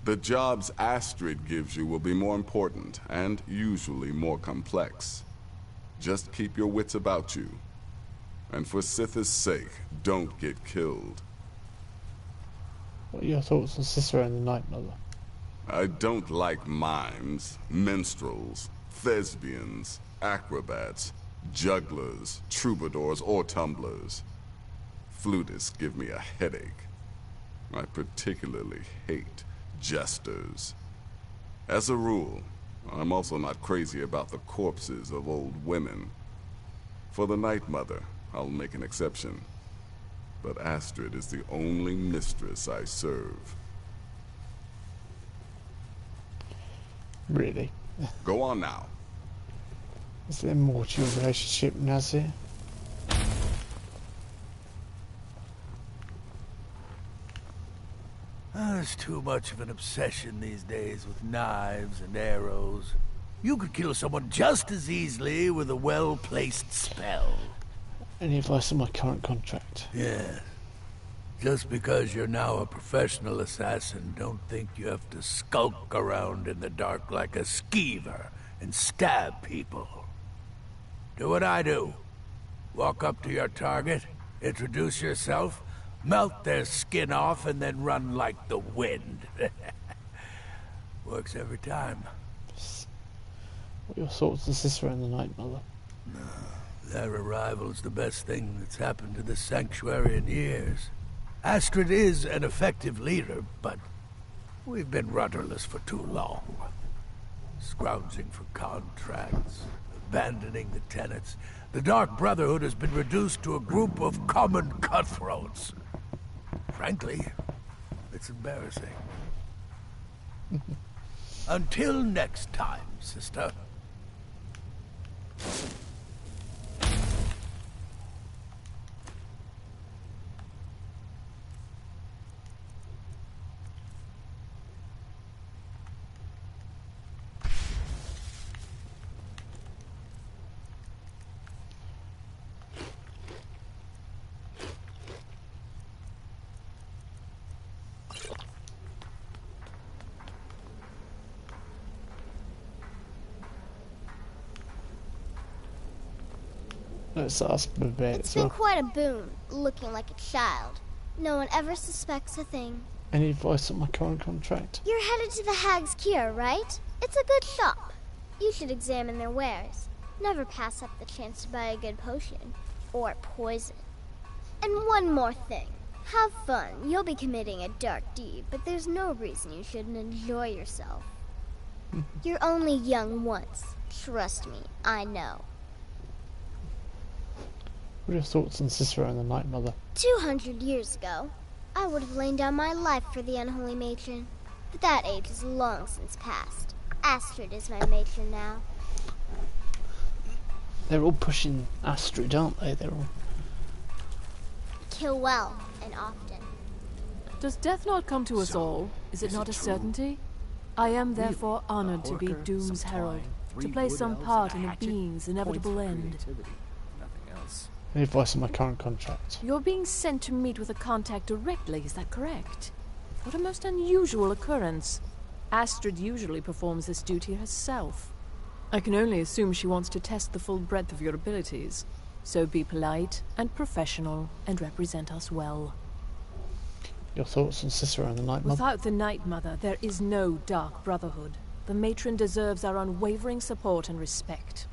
The jobs Astrid gives you will be more important and usually more complex. Just keep your wits about you. And for Sith's sake, don't get killed. What are your thoughts on Cicero and the Night Mother? I don't like mimes, minstrels, thespians, acrobats, jugglers, troubadours, or tumblers. Flutists give me a headache. I particularly hate jesters. As a rule, I'm also not crazy about the corpses of old women. For the Night Mother, I'll make an exception. But Astrid is the only mistress I serve. Really? Go on now. Is there more to your relationship, Nazir? There's too much of an obsession these days with knives and arrows. You could kill someone just as easily with a well-placed spell. Any advice on my current contract? Yes. Just because you're now a professional assassin, don't think you have to skulk around in the dark like a skeever and stab people. Do what I do. Walk up to your target, introduce yourself, melt their skin off, and then run like the wind. Works every time. What are your thoughts on Cicero and the Night Mother? Their arrival's the best thing that's happened to this sanctuary in years. Astrid is an effective leader, but we've been rudderless for too long. Scrounging for contracts, abandoning the tenants. The Dark Brotherhood has been reduced to a group of common cutthroats. Frankly, it's embarrassing. Until next time, sister. Let's ask him a bit It's as been well. quite a boon, looking like a child. No one ever suspects a thing. Any advice on my current contract? You're headed to the Hag's Cure, right? It's a good shop. You should examine their wares. Never pass up the chance to buy a good potion. Or poison. And one more thing. Have fun. You'll be committing a dark deed, but there's no reason you shouldn't enjoy yourself. You're only young once. Trust me, I know. What are your thoughts on Cicero and the Night Mother? 200 years ago, I would have lain down my life for the unholy matron. But that age is long since past. Astrid is my matron now. They're all pushing Astrid, aren't they? They're all... Kill well and often. Does death not come to us all? Is it not a certainty? I am therefore honored to be Doom's herald, to play some part in a being's inevitable end. Any advice on my current contract? You're being sent to meet with a contact directly, is that correct? What a most unusual occurrence. Astrid usually performs this duty herself. I can only assume she wants to test the full breadth of your abilities. So be polite and professional and represent us well. Your thoughts on Cicero and the Night Mother? Without the Night Mother, there is no Dark Brotherhood. The matron deserves our unwavering support and respect.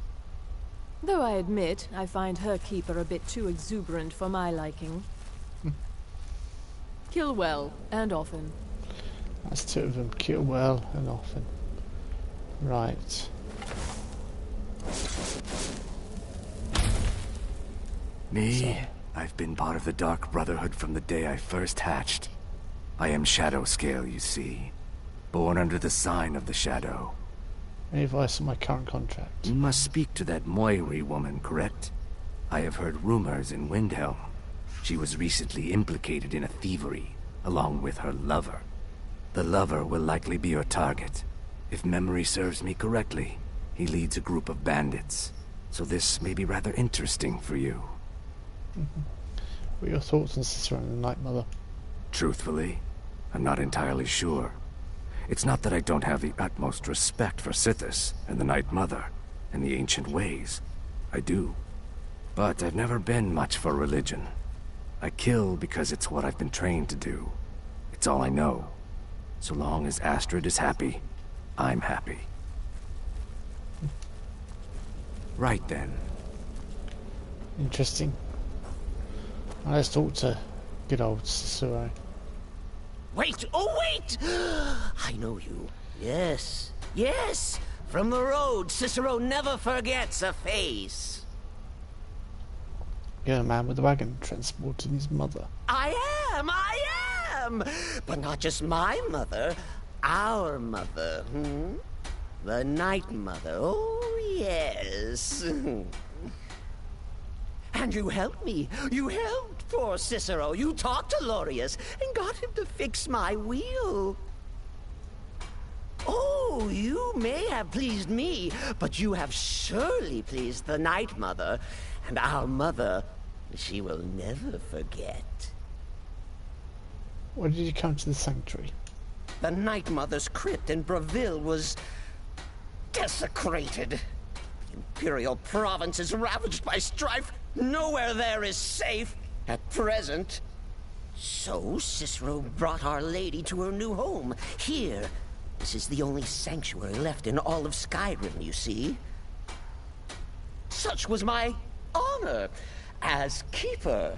Though I admit, I find her keeper a bit too exuberant for my liking. Kill well, and often. That's two of them. Kill well and often. Right. Me? I've been part of the Dark Brotherhood from the day I first hatched. I am Shadow Scale, you see. Born under the sign of the Shadow. Any advice on my current contract? You must speak to that Moiri woman, correct? I have heard rumors in Windhelm. She was recently implicated in a thievery, along with her lover. The lover will likely be your target. If memory serves me correctly, he leads a group of bandits. So this may be rather interesting for you. What are your thoughts on Cicero and the Night Mother? Truthfully, I'm not entirely sure. It's not that I don't have the utmost respect for Sithis and the Night Mother and the ancient ways. I do. But I've never been much for religion. I kill because it's what I've been trained to do. It's all I know. So long as Astrid is happy, I'm happy. Right then. Interesting. Well, let's talk to good old Cicero. Wait! Oh, wait! I know you. Yes. Yes! From the road, Cicero never forgets a face. You're the man with the wagon transporting his mother. I am! But not just my mother, our mother, The Night Mother, oh yes. And you helped me. You helped poor Cicero. You talked to Lorius and got him to fix my wheel. Oh, you may have pleased me, but you have surely pleased the Night Mother. And our mother, she will never forget. Why did you come to the sanctuary? The Night Mother's crypt in Braville was desecrated. The Imperial province is ravaged by strife. Nowhere there is safe at present. So Cicero brought Our Lady to her new home. Here, this is the only sanctuary left in all of Skyrim, you see. Such was my honor as keeper.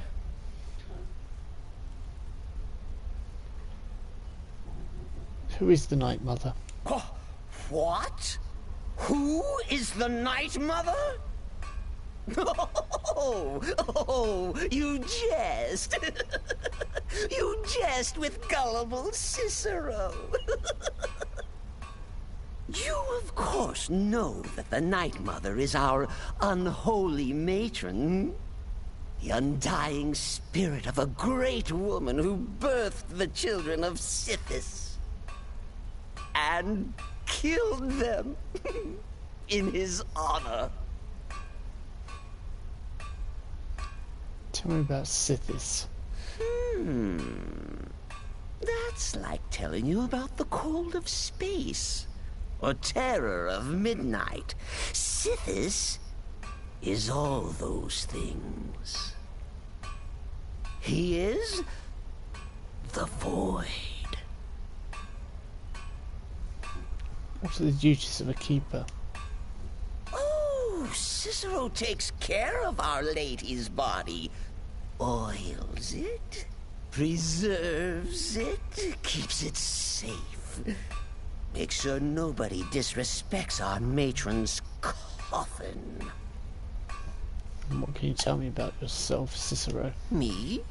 Who is the Night Mother? Oh, what? Who is the Night Mother? Oh, you jest. You jest with gullible Cicero. You, of course, know that the Night Mother is our unholy matron. The undying spirit of a great woman who birthed the children of Sithis. And killed them in his honor. Tell me about Sithis. That's like telling you about the cold of space, or terror of midnight. Sithis is all those things. He is the Void. What are the duties of a keeper? Oh, Cicero takes care of Our Lady's body. Oils it, preserves it, keeps it safe. Makes sure nobody disrespects our matron's coffin. What can you tell me about yourself, Cicero? Me?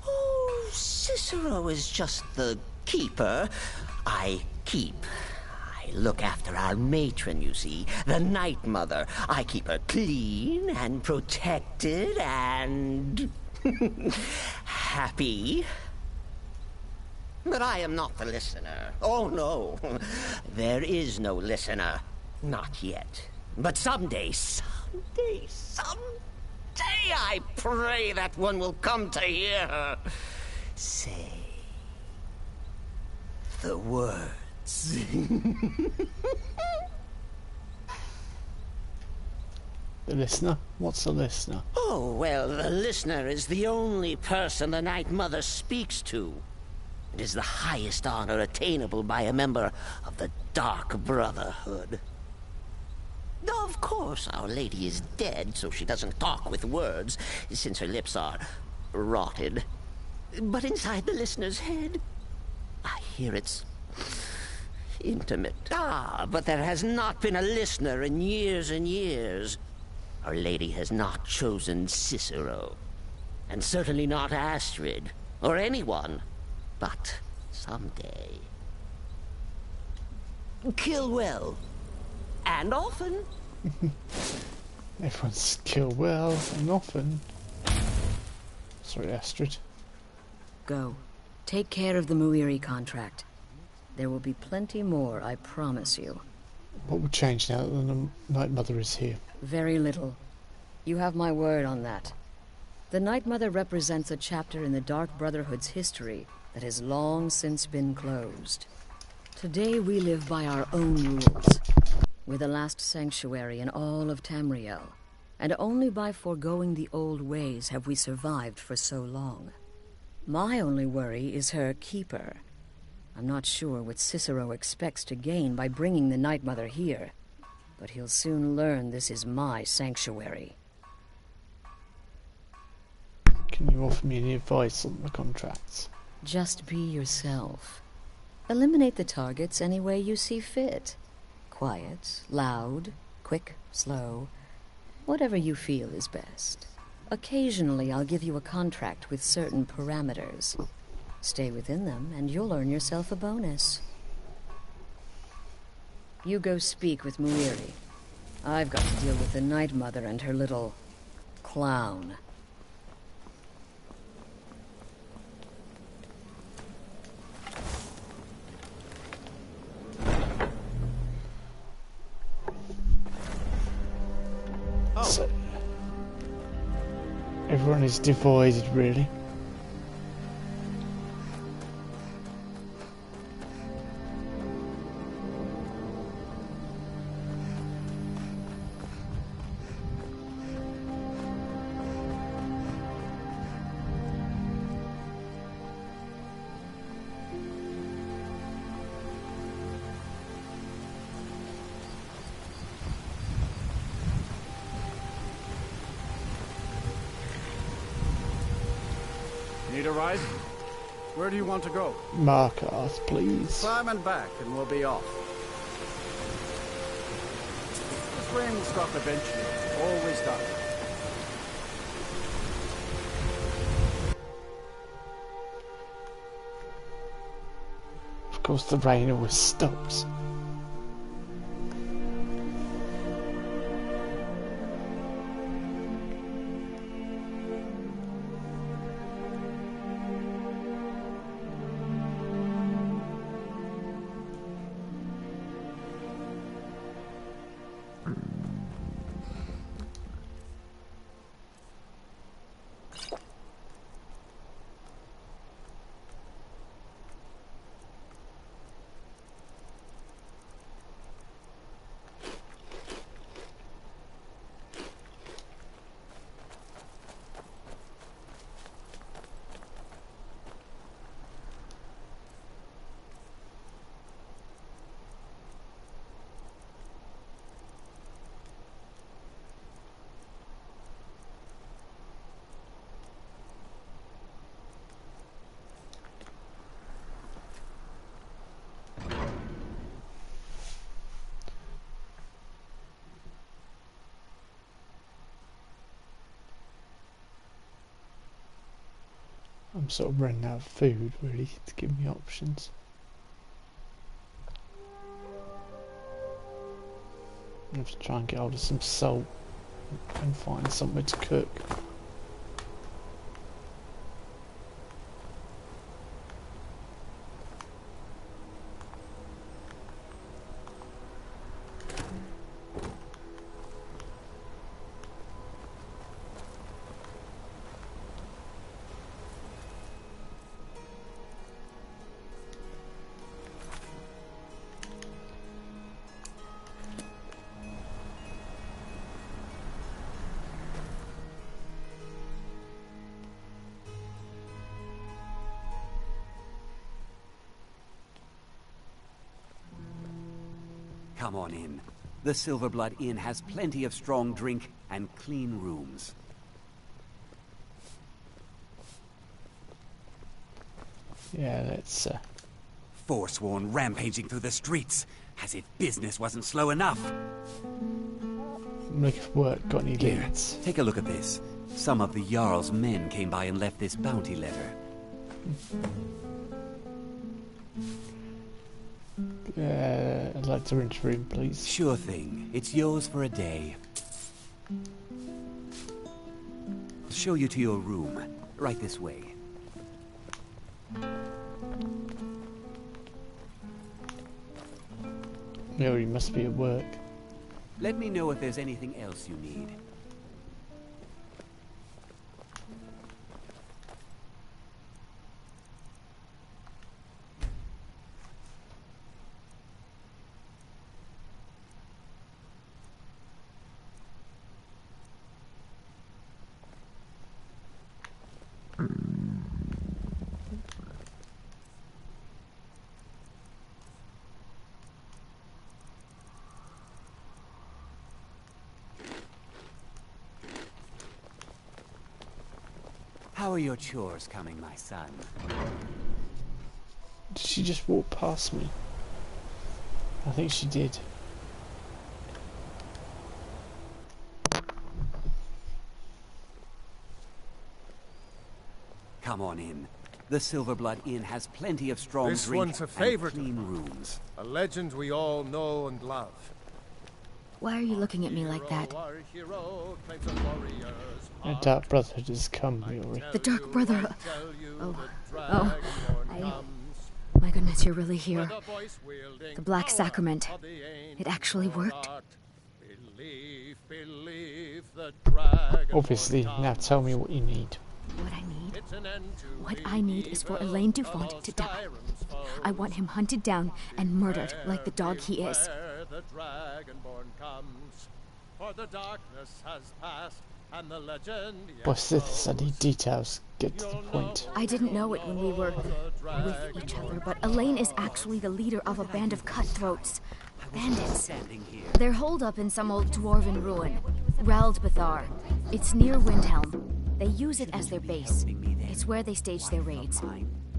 Oh, Cicero is just the keeper. I keep. I look after our matron, you see, the Night Mother. I keep her clean and protected and happy. But I am not the listener. Oh, no. There is no listener. Not yet. But someday, I pray that one will come to hear her say the words. The listener? What's a listener? Oh, well, the listener is the only person the Night Mother speaks to. It is the highest honor attainable by a member of the Dark Brotherhood. Of course, Our Lady is dead, so she doesn't talk with words, since her lips are rotted. But inside the listener's head, I hear it's intimate. Ah, but there has not been a listener in years and years. Our Lady has not chosen Cicero, and certainly not Astrid, or anyone. But someday. Kill well. And often. Everyone's kill well and often. Sorry, Astrid. Go. Take care of the Muiri contract. There will be plenty more, I promise you. What will change now that the Night Mother is here? Very little. You have my word on that. The Night Mother represents a chapter in the Dark Brotherhood's history that has long since been closed. Today we live by our own rules. We're the last sanctuary in all of Tamriel, and only by foregoing the old ways have we survived for so long. My only worry is her keeper. I'm not sure what Cicero expects to gain by bringing the Night Mother here, but he'll soon learn this is my sanctuary. Can you offer me any advice on the contracts? Just be yourself. Eliminate the targets any way you see fit. Quiet, loud, quick, slow. Whatever you feel is best. Occasionally I'll give you a contract with certain parameters. Stay within them and you'll earn yourself a bonus. You go speak with Muiri. I've got to deal with the Night Mother and her little clown. So, everyone is divided, really. Need a ride? Where do you want to go? Markarth, please. Climb and back, and we'll be off. Spring stop eventually. Always does. Of course, the rain always stops. I'm sort of running out of food, really, to give me options. I have to try and get hold of some salt and find somewhere to cook. Come on in. The Silverblood Inn has plenty of strong drink and clean rooms. Yeah, let's... Forsworn rampaging through the streets, as if business wasn't slow enough. I'm looking for work. Got any leads? Take a look at this. Some of the Jarl's men came by and left this bounty letter. I'd like to rent a room, please. Sure thing. It's yours for a day. I'll show you to your room. Right this way. No, he must be at work. Let me know if there's anything else you need. How are your chores coming, my son? Did she just walk past me? I think she did. Come on in. The Silverblood Inn has plenty of strong This drink one's a and favorite clean rooms. A legend we all know and love. Why are you looking at me like that? A dark brotherhood has come, Yuri. The Dark Brother... My goodness, you're really here. The Black Sacrament. It actually worked. Obviously, now tell me what you need. What I need? What I need is for Elaine Dufont to die. I want him hunted down and murdered like the dog he is. The Dragonborn comes, for the darkness has passed, and the legend... What's this? I need details. Get to the point. I didn't know it when we were with each other, but Elaine is actually the leader of a band of cutthroats. Bandits. They're holed up in some old dwarven ruin. Raldbathar. It's near Windhelm. They use it as their base. It's where they stage their raids.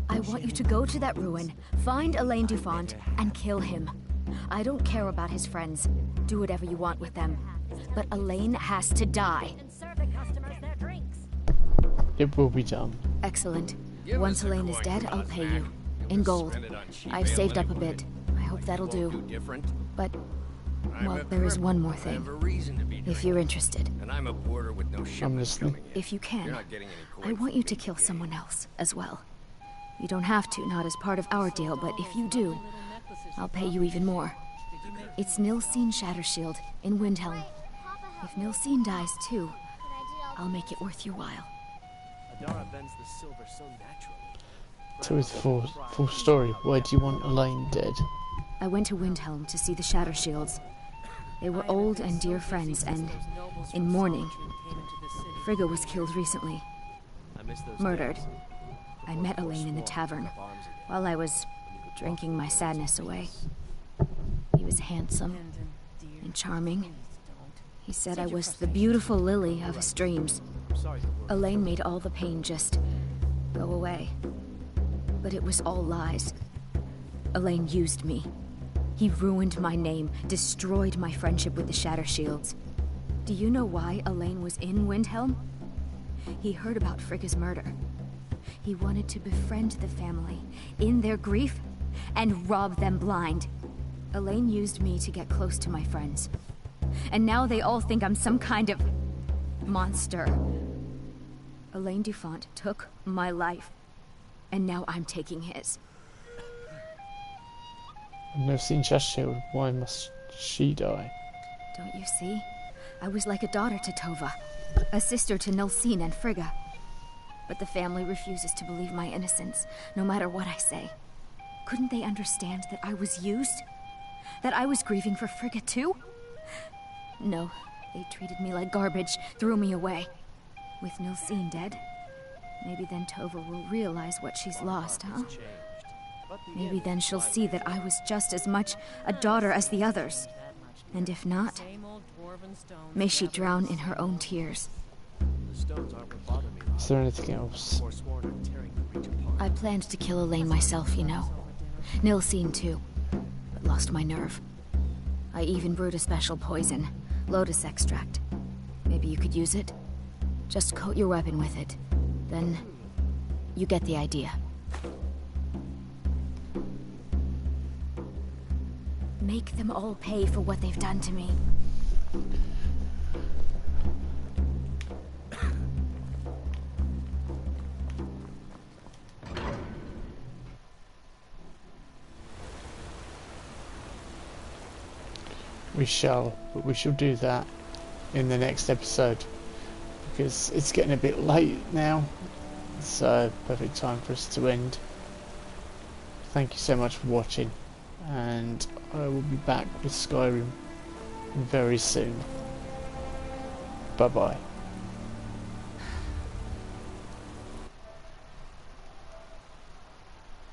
I want you to go to that ruin, find Elaine Dufont, and kill him. I don't care about his friends. Do whatever you want with them. But Elaine has to die. It will be done. Excellent. Once Elaine is dead, I'll pay you. In gold. I've saved up a bit. I hope that'll do. But, well, there is one more thing. If you're interested. I'm listening. If you can, I want you to kill someone else as well. You don't have to, not as part of our deal, but if you do, I'll pay you even more. It's Nilsine Shattershield in Windhelm. If Nilsine dies too, I'll make it worth your while. Tell us the full story. Why do you want Elaine dead? I went to Windhelm to see the Shattershields. They were old and dear friends, and in mourning. Frigga was killed recently. Murdered. I met Elaine in the tavern while I was drinking my sadness away. He was handsome and charming. He said I was the beautiful lily of his dreams. Elaine made all the pain just go away. But it was all lies. Elaine used me. He ruined my name, destroyed my friendship with the Shattershields. Do you know why Elaine was in Windhelm? He heard about Frigga's murder. He wanted to befriend the family in their grief and rob them blind. Elaine used me to get close to my friends. And now they all think I'm some kind of monster. Elaine Dufont took my life, and now I'm taking his. I've never seen Cheshire. Why must she die? Don't you see? I was like a daughter to Tova, a sister to Nilsine and Frigga. But the family refuses to believe my innocence, no matter what I say. Couldn't they understand that I was used? That I was grieving for Frigga too? No, they treated me like garbage, threw me away. With Nilsine dead, maybe then Tova will realize what she's lost, huh? Maybe then she'll see that I was just as much a daughter as the others. And if not, may she drown in her own tears. Is there anything else? I planned to kill Elaine myself, you know. Nilsine too, but lost my nerve. I even brewed a special poison, lotus extract. Maybe you could use it? Just coat your weapon with it. Then, you get the idea. Make them all pay for what they've done to me. We shall, but we shall do that in the next episode, because it's getting a bit late now. It's a perfect time for us to end. Thank you so much for watching, and I will be back with Skyrim very soon. Bye bye.